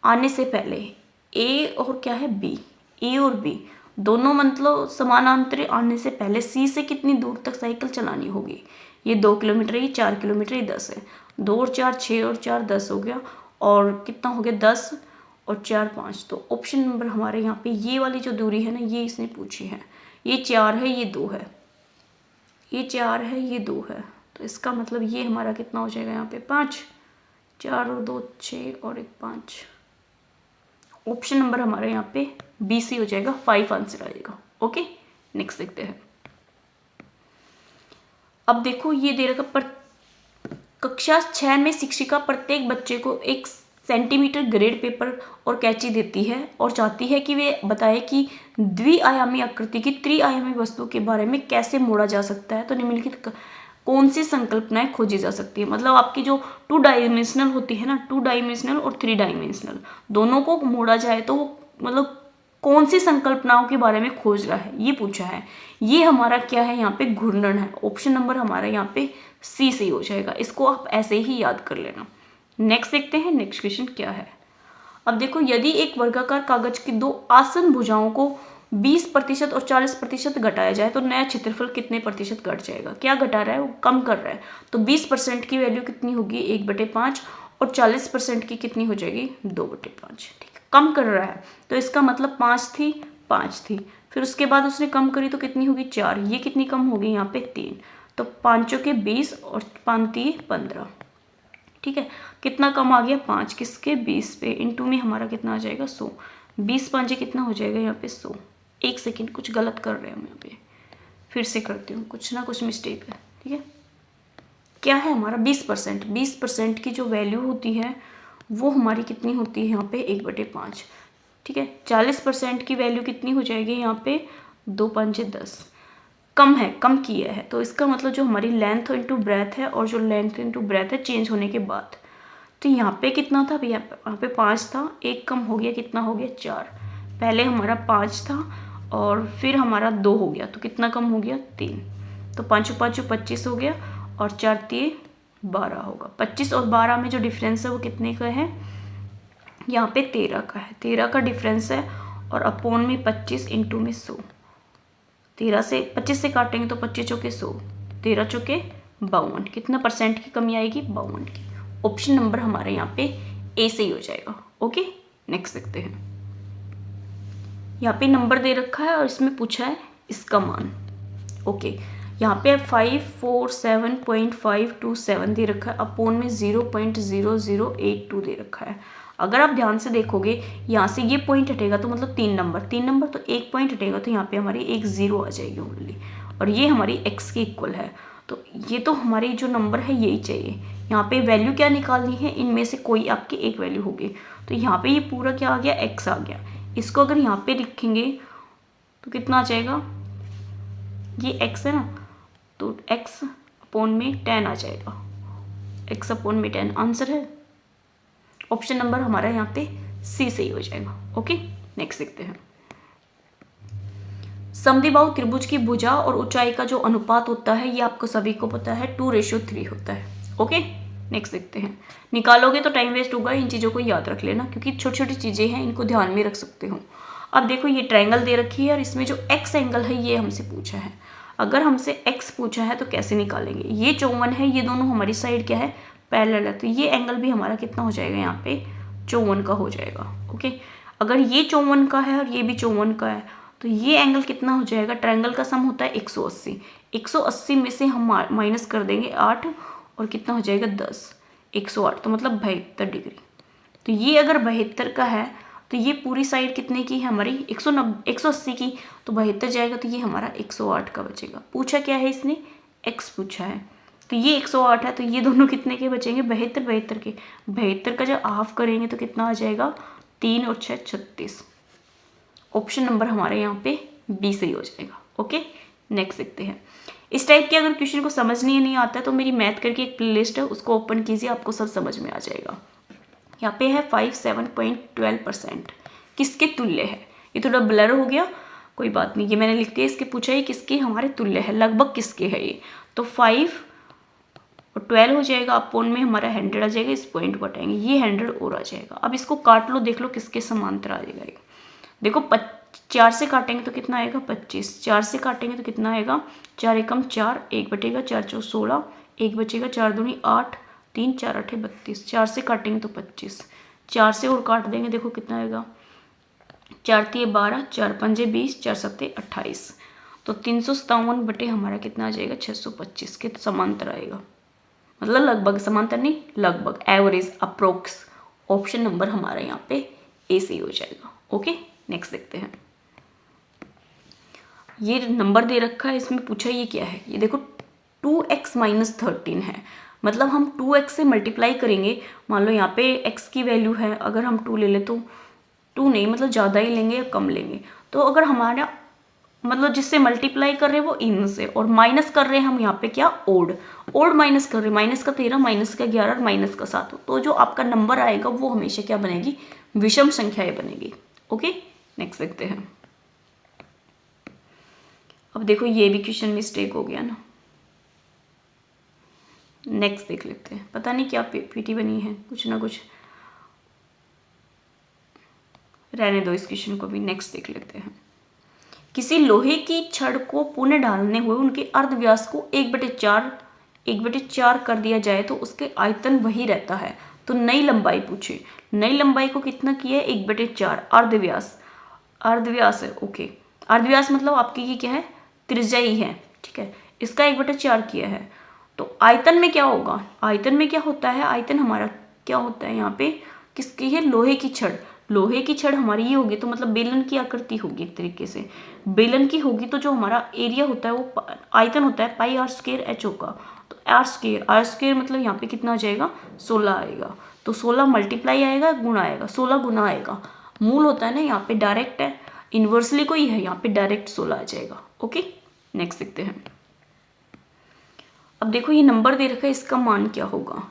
आने से पहले, ए और क्या है बी, ए और बी दोनों मतलब समानांतर आने से पहले सी से कितनी दूर तक साइकिल चलानी होगी। ये 2 किलोमीटर, ये 4 किलोमीटर, ये 10 है, 2 और 4 6 और 4 10 हो गया, और कितना हो गया 10, और 4 5। तो ऑप्शन नंबर हमारे यहाँ पे ये वाली जो दूरी है ना, ये इसने पूछी है। ये 4 है, ये 2 है, ये 4 है, ये 2 है। तो इसका मतलब ये हमारा कितना हो जाएगा यहाँ पे 5। 4 और 2 6 और 1 5। ऑप्शन नंबर हमारे यहाँ पे बी सी हो जाएगा, 5 आंसर आएगा। ओके, नेक्स्ट देखते हैं। अब देखो ये दे रखा, पर कक्षा 6 में शिक्षिका प्रत्येक बच्चे को 1 सेंटीमीटर ग्रेड पेपर और कैंची देती है और चाहती है कि वे बताए कि द्विआयामी आकृति की त्रिआयामी वस्तु के बारे में कैसे मोड़ा जा सकता है। तो निम्नलिखित कौन सी संकल्पनाएं खोजी जा सकती है। मतलब आपकी जो 2 डायमेंशनल होती है ना, 2 डायमेंशनल और 3 डायमेंशनल दोनों को मोड़ा जाए तो मतलब कौन सी संकल्पनाओं के बारे में खोज रहा है, ये पूछा है। ये हमारा क्या है यहाँ पे, घूर्णन है। ऑप्शन नंबर हमारा यहाँ पे सी सही हो जाएगा। इसको आप ऐसे ही याद कर लेना। नेक्स्ट देखते हैं, नेक्स्ट क्वेश्चन क्या है। अब देखो, यदि एक वर्गाकार कागज की 2 आसन भुजाओं को 20% और 40% घटाया जाए तो नया क्षेत्रफल कितने प्रतिशत घट जाएगा। क्या घटा रहा है, वो कम कर रहा है। तो 20% की वैल्यू कितनी होगी, 1/5, और 40% की कितनी हो जाएगी, 2/5। ठीक है, कम कर रहा है। तो इसका मतलब 5 थी, फिर उसके बाद उसने कम करी तो कितनी होगी, 4। ये कितनी कम होगी यहाँ पे, 3। तो 5 के 20 और 5 15। ठीक है, कितना कम आ गया, 5 किसके, 20 पे, इंटू में हमारा कितना आ जाएगा, 100। 20 5 कितना हो जाएगा यहाँ पे, 100। एक सेकेंड, कुछ गलत कर रहे हैं हम यहाँ पे, फिर से करती हूँ, कुछ ना कुछ मिस्टेक है। ठीक है, क्या है हमारा 20%। 20% की जो वैल्यू होती है वो हमारी कितनी होती है यहाँ पे, 1/5। ठीक है, 40% की वैल्यू कितनी हो जाएगी यहाँ पे, 2 5 10। कम है, कम किया है। तो इसका मतलब जो हमारी लेंथ इंटू ब्रेथ है, और जो लेंथ इंटू ब्रेथ है चेंज होने के बाद, तो यहाँ पे कितना था, यहाँ पे 5 था, एक कम हो गया, कितना हो गया, 4। पहले हमारा 5 था और फिर हमारा 2 हो गया, तो कितना कम हो गया, 3। तो 5 5 25 हो गया, और 4 3 12 होगा। 25 और 12 में जो डिफरेंस है वो कितने का है, यहाँ पे 13 का है। 13 का डिफरेंस है, और अपोन में 25 इंटू में 100। 13 से 25 से काटेंगे तो 25 चौके 100, 13 चौके 52। कितना परसेंट की कमी आएगी, 52 की। ऑप्शन नंबर हमारे यहाँ पे ए से ही हो जाएगा। ओके, नेक्स्ट देखते हैं। यहाँ पे नंबर दे रखा है और इसमें पूछा है इसका मान। ओके, यहाँ पे 547.527 दे रखा है, अपोन में 0.0082 दे रखा है। अगर आप ध्यान से देखोगे, यहाँ से ये पॉइंट हटेगा तो मतलब 3 नंबर, तो एक पॉइंट हटेगा तो यहाँ पे हमारी एक 0 आ जाएगी ओनली, और ये हमारी x के इक्वल है। तो ये तो हमारी जो नंबर है यही चाहिए। यहाँ पे वैल्यू क्या निकालनी है, इनमें से कोई आपकी एक वैल्यू होगी। तो यहाँ पे ये पूरा क्या आ गया, x आ गया। इसको अगर यहाँ पे लिखेंगे तो कितना आ जाएगा, ये x है ना, तो x अपोन में 10 आ जाएगा। x अपोन में 10 आंसर है। ऑप्शन नंबर हमारा यहाँ पे सी सही हो जाएगा। ओके, नेक्स्ट देखते हैं। समद्विबाहु त्रिभुज की भुजा और ऊंचाई का जो अनुपात होता है, ये आपको सभी को पता है, 2:3 होता है। ओके, नेक्स्ट देखते हैं। निकालोगे तो टाइम वेस्ट होगा, इन चीज़ों को याद रख लेना, क्योंकि छोटी छोटी चीज़ें हैं, इनको ध्यान में रख सकते हो। अब देखो, ये ट्रायंगल दे रखी है और इसमें जो एक्स एंगल है ये हमसे पूछा है। अगर हमसे एक्स पूछा है तो कैसे निकालेंगे, ये 54 है, ये दोनों हमारी साइड क्या है, पैरेलल है, तो ये एंगल भी हमारा कितना हो जाएगा, यहाँ पे 54 का हो जाएगा। ओके, अगर ये 54 का है और ये भी 54 का है, तो ये एंगल कितना हो जाएगा, ट्रायंगल का सम होता है 180। 180 में से हम माइनस कर देंगे 8, और कितना हो जाएगा 10, 108, तो मतलब 72 डिग्री। तो ये अगर 72 का है तो ये पूरी साइड कितने की है हमारी, 180 की, तो 72 जाएगा, तो ये हमारा 108 का बचेगा। पूछा क्या है इसने, x पूछा है, तो ये 108 है, तो ये दोनों कितने के बचेंगे, 72 के। 72 का जब हाफ करेंगे तो कितना आ जाएगा, 3 और 6 36। ऑप्शन नंबर हमारे यहाँ पे बी सही हो जाएगा। ओके, नेक्स्ट देखते हैं। इस टाइप के अगर क्वेश्चन को समझने नहीं आता है तो मेरी मैथ करके एक प्लेलिस्ट है, उसको ओपन कीजिए, आपको सब समझ में आ जाएगा। यहाँ पे है 57.12% किसके तुल्य है। ये थोड़ा ब्लर हो गया, कोई बात नहीं, ये मैंने लिख दिया। इसके पूछा है किसके हमारे तुल्य है, लगभग किसके है ये, तो 5 और 12 हो जाएगा, अपोन में हमारा 100 आ जाएगा, इस पॉइंट को हटाएंगे, ये 100 और आ जाएगा। अब इसको काट लो, देख लो किसके समांतर आ जाएगा ये। देखो 4 से काटेंगे तो कितना आएगा, 25। 4 से काटेंगे तो कितना आएगा, 4 एकम 4, 1 बटेगा 4 चौ 16, 1 बचेगा, 4 दूनी 8, 3 4 8 32। 4 से काटेंगे तो 25, 4 से और काट देंगे, देखो कितना आएगा, 4 तिये 12, 4 पंजे 20, 4 सत्ते 28। तो 357 बटे हमारा कितना आ जाएगा, 625 के समांतर आएगा। मतलब लगभग, समांतर नहीं, लगभग, एवरेज, अप्रोक्स। ऑप्शन नंबर हमारा यहाँ पे ए सही हो जाएगा। ओके, नेक्स्ट देखते हैं। ये नंबर दे रखा है, इसमें पूछा ये क्या है, ये देखो 2x माइनस 13 है। मतलब हम 2x से मल्टीप्लाई करेंगे, मान लो यहाँ पे x की वैल्यू है, अगर हम 2 ले लें तो 2 नहीं, मतलब ज़्यादा ही लेंगे या कम लेंगे। तो अगर हमारा मतलब जिससे मल्टीप्लाई कर रहे हैं वो इन से, और माइनस कर रहे हैं हम यहाँ पे क्या, ओड माइनस कर रहे हैं, माइनस का 13, माइनस का 11 और माइनस का 7। तो जो आपका नंबर आएगा वो हमेशा क्या बनेगी, विषम संख्याएं बनेगी। ओके, नेक्स्ट देखते हैं। अब देखो ये भी क्वेश्चन मिस्टेक हो गया ना, नेक्स्ट देख लेते हैं। पता नहीं क्या पीटी बनी है, कुछ ना कुछ, रहने दो इस क्वेश्चन को भी, नेक्स्ट देख लेते हैं। किसी लोहे की छड़ को पुनः डालने हुए उनके अर्धव्यास को 1/4 कर दिया जाए तो उसके आयतन वही रहता है। तो नई लंबाई पूछे, नई लंबाई को कितना किया है, 1/4, अर्धव्यास है। ओके, अर्धव्यास मतलब आपकी ये क्या है, त्रिज्या ही है, ठीक है, इसका 1/4 किया है। तो आयतन में क्या होगा, आयतन में क्या होता है, आयतन हमारा क्या होता है यहाँ पे, किसकी है, लोहे की छड़। लोहे की छड़ हमारी ये होगी तो मतलब बेलन की आकृति होगी, एक तरीके से बेलन की होगी। तो जो हमारा एरिया होता है वो आयतन होता है पाई r² HO का। तो r² मतलब यहाँ पे कितना आ जाएगा, 16 आएगा। तो 16 मल्टीप्लाई आएगा, गुणा आएगा, 16 गुना आएगा। मूल होता है ना, यहाँ पे डायरेक्ट है, इन्वर्सली कोई है, यहाँ पे डायरेक्ट 16 आ जाएगा। ओके, नेक्स्ट देखते हैं। अब देखो ये नंबर दे रखा है, इसका मान क्या होगा।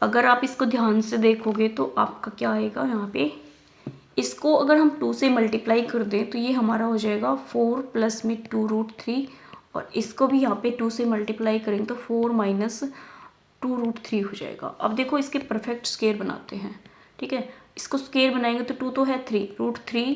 अगर आप इसको ध्यान से देखोगे तो आपका क्या आएगा यहाँ पे, इसको अगर हम 2 से मल्टीप्लाई कर दें तो ये हमारा हो जाएगा 4 प्लस में 2√3, और इसको भी यहाँ पे 2 से मल्टीप्लाई करेंगे तो 4 माइनस 2√3 हो जाएगा। अब देखो इसके परफेक्ट स्क्वायर बनाते हैं, ठीक है, इसको स्क्वायर बनाएंगे तो 2 तो है 3, √3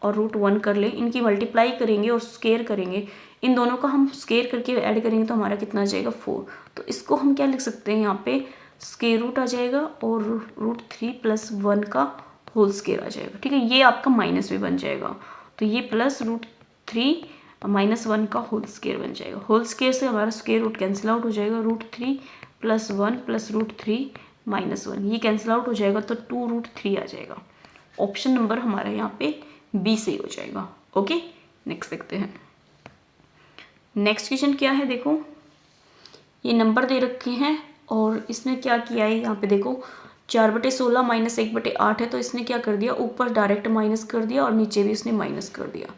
और √1 कर ले, इनकी मल्टीप्लाई करेंगे और स्क्वायर करेंगे, इन दोनों का हम स्क्वायर करके ऐड करेंगे तो हमारा कितना आ जाएगा, 4। तो इसको हम क्या लिख सकते हैं, यहाँ पे स्क्वायर रूट आ जाएगा और √3 + 1 का होल स्क्वायर आ जाएगा, ठीक है। ये आपका माइनस भी बन जाएगा, तो ये प्लस √3 - 1 का होल स्क्वायर बन जाएगा। होल स्क्वायर से हमारा स्क्वायर रूट कैंसिल आउट हो जाएगा, √3 + 1 + √3 - 1, ये कैंसिल आउट हो जाएगा तो 2√3 आ जाएगा। ऑप्शन नंबर हमारा यहाँ पे बी सही हो जाएगा। ओके, नेक्स्ट देखते हैं। नेक्स्ट क्वेश्चन क्या है, देखो ये नंबर दे रखे हैं और इसने क्या किया है, यहाँ पे देखो 4/16 - 1/8 है, तो इसने क्या कर दिया, ऊपर डायरेक्ट माइनस कर दिया और नीचे भी इसने माइनस कर दिया,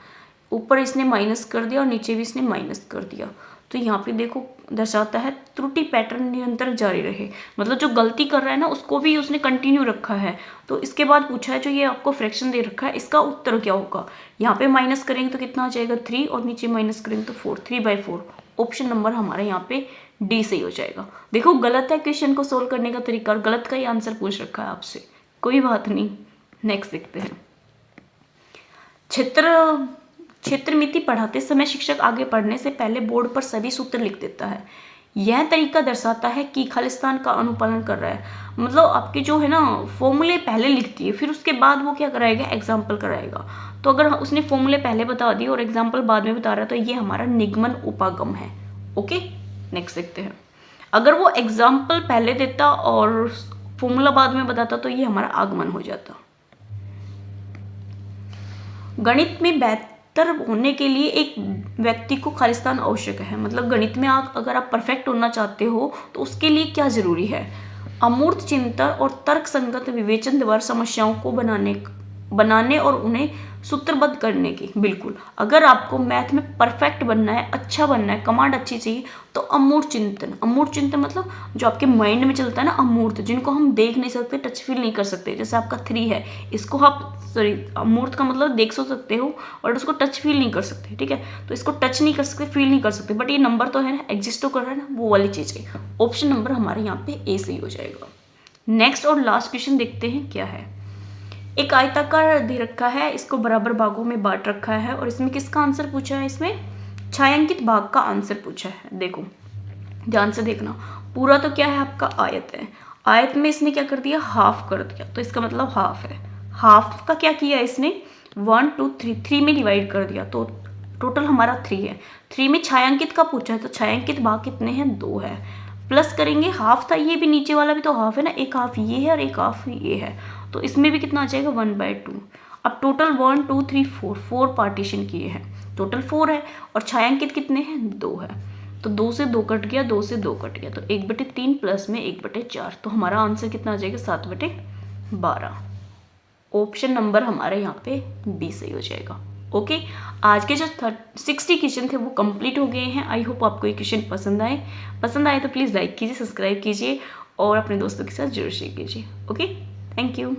ऊपर इसने माइनस कर दिया और नीचे भी इसने माइनस कर दिया। तो यहाँ पे देखो दर्शाता है त्रुटि पैटर्न निरंतर जारी रहे, मतलब जो गलती कर रहा है ना उसको भी उसने कंटिन्यू रखा है। तो इसके बाद पूछा है जो ये आपको फ्रैक्शन दे रखा है इसका उत्तर क्या होगा, यहाँ पे माइनस करेंगे तो कितना आ जाएगा 3 और नीचे माइनस करेंगे तो 4, 3/4। ऑप्शन नंबर हमारा यहाँ पे डी सही हो जाएगा। देखो गलत है क्वेश्चन को सोल्व करने का तरीका और गलत का ही आंसर पूछ रखा है आपसे, कोई बात नहीं। नेक्स्ट देखते हैं। क्षेत्रमिति पढ़ाते समय शिक्षक आगे पढ़ने से पहले बोर्ड पर सभी सूत्र लिख देता है। यह तरीका दर्शाता है कि खालिस्तान का अनुपालन कर रहा है, मतलब आपके जो है ना फॉर्मूले पहले लिख दिए फिर उसके बाद वो क्या कराएगा, एग्जाम्पल कराएगा। तो अगर उसने फॉर्मूले पहले बता दिए और एग्जाम्पल बाद में बता रहा है तो ये हमारा निगमन उपागम है। ओके, नेक्स्ट देखते हैं। अगर वो एग्जाम्पल पहले देता और फॉर्मूला बाद में बताता तो ये हमारा आगमन हो जाता। गणित में बेहतर होने के लिए एक व्यक्ति को खालिस्तान आवश्यक है, मतलब गणित में अगर आप परफेक्ट होना चाहते हो तो उसके लिए क्या जरूरी है, अमूर्त चिंतन और तर्क संगत विवेचन द्वारा समस्याओं को बनाने और उन्हें सूत्रबद्ध करने की। बिल्कुल, अगर आपको मैथ में परफेक्ट बनना है, अच्छा बनना है, कमांड अच्छी चाहिए तो अमूर्त चिंतन मतलब जो आपके माइंड में चलता है ना, अमूर्त, जिनको हम देख नहीं सकते, टच फील नहीं कर सकते, जैसे आपका 3 है, इसको आप अमूर्त का मतलब देख सकते हो और उसको टच फील नहीं कर सकते, ठीक है। तो इसको टच नहीं कर सकते, फील नहीं कर सकते, बट ये नंबर तो है ना, एग्जिस्ट तो कर रहा है ना, वो वाली चीज़ है। ऑप्शन नंबर हमारे यहाँ पे ए सही हो जाएगा। नेक्स्ट और लास्ट क्वेश्चन देखते हैं क्या है। एक आयताकार दे रखा है, इसको बराबर भागों में बांट रखा है और इसमें किसका आंसर पूछा है, इसमें छायांकित भाग का आंसर पूछा है। देखो ध्यान से देखना, पूरा तो क्या है आपका आयत है, आयत में इसने क्या कर दिया, हाफ कर दिया, तो इसका मतलब हाफ है। हाफ का क्या किया इसने, 1 2 3, 3 में डिवाइड कर दिया, तो टोटल हमारा 3 है। 3 में छायांकित का पूछा है, तो छायांकित भाग कितने हैं, 2 है। प्लस करेंगे, हाफ था, ये भी नीचे वाला भी तो हाफ है ना, एक हाफ ये है और एक हाफ ये है, तो इसमें भी कितना आ जाएगा, 1/2। अब टोटल 1 2 3 4 पार्टीशन किए हैं, टोटल 4 है, और छायांकित कितने हैं, 2 है। तो 2 से 2 कट गया, 2 से 2 कट गया, तो 1/3 प्लस में 1/4, तो हमारा आंसर कितना आ जाएगा, 7/12। ऑप्शन नंबर हमारा यहाँ पे बी सही हो जाएगा। ओके, आज के जो 60 क्वेश्चन थे वो कंप्लीट हो गए हैं। आई होप आपको ये क्वेश्चन पसंद आए तो प्लीज़ लाइक कीजिए, सब्सक्राइब कीजिए और अपने दोस्तों के साथ जरूर शेयर कीजिए। Okay, thank you.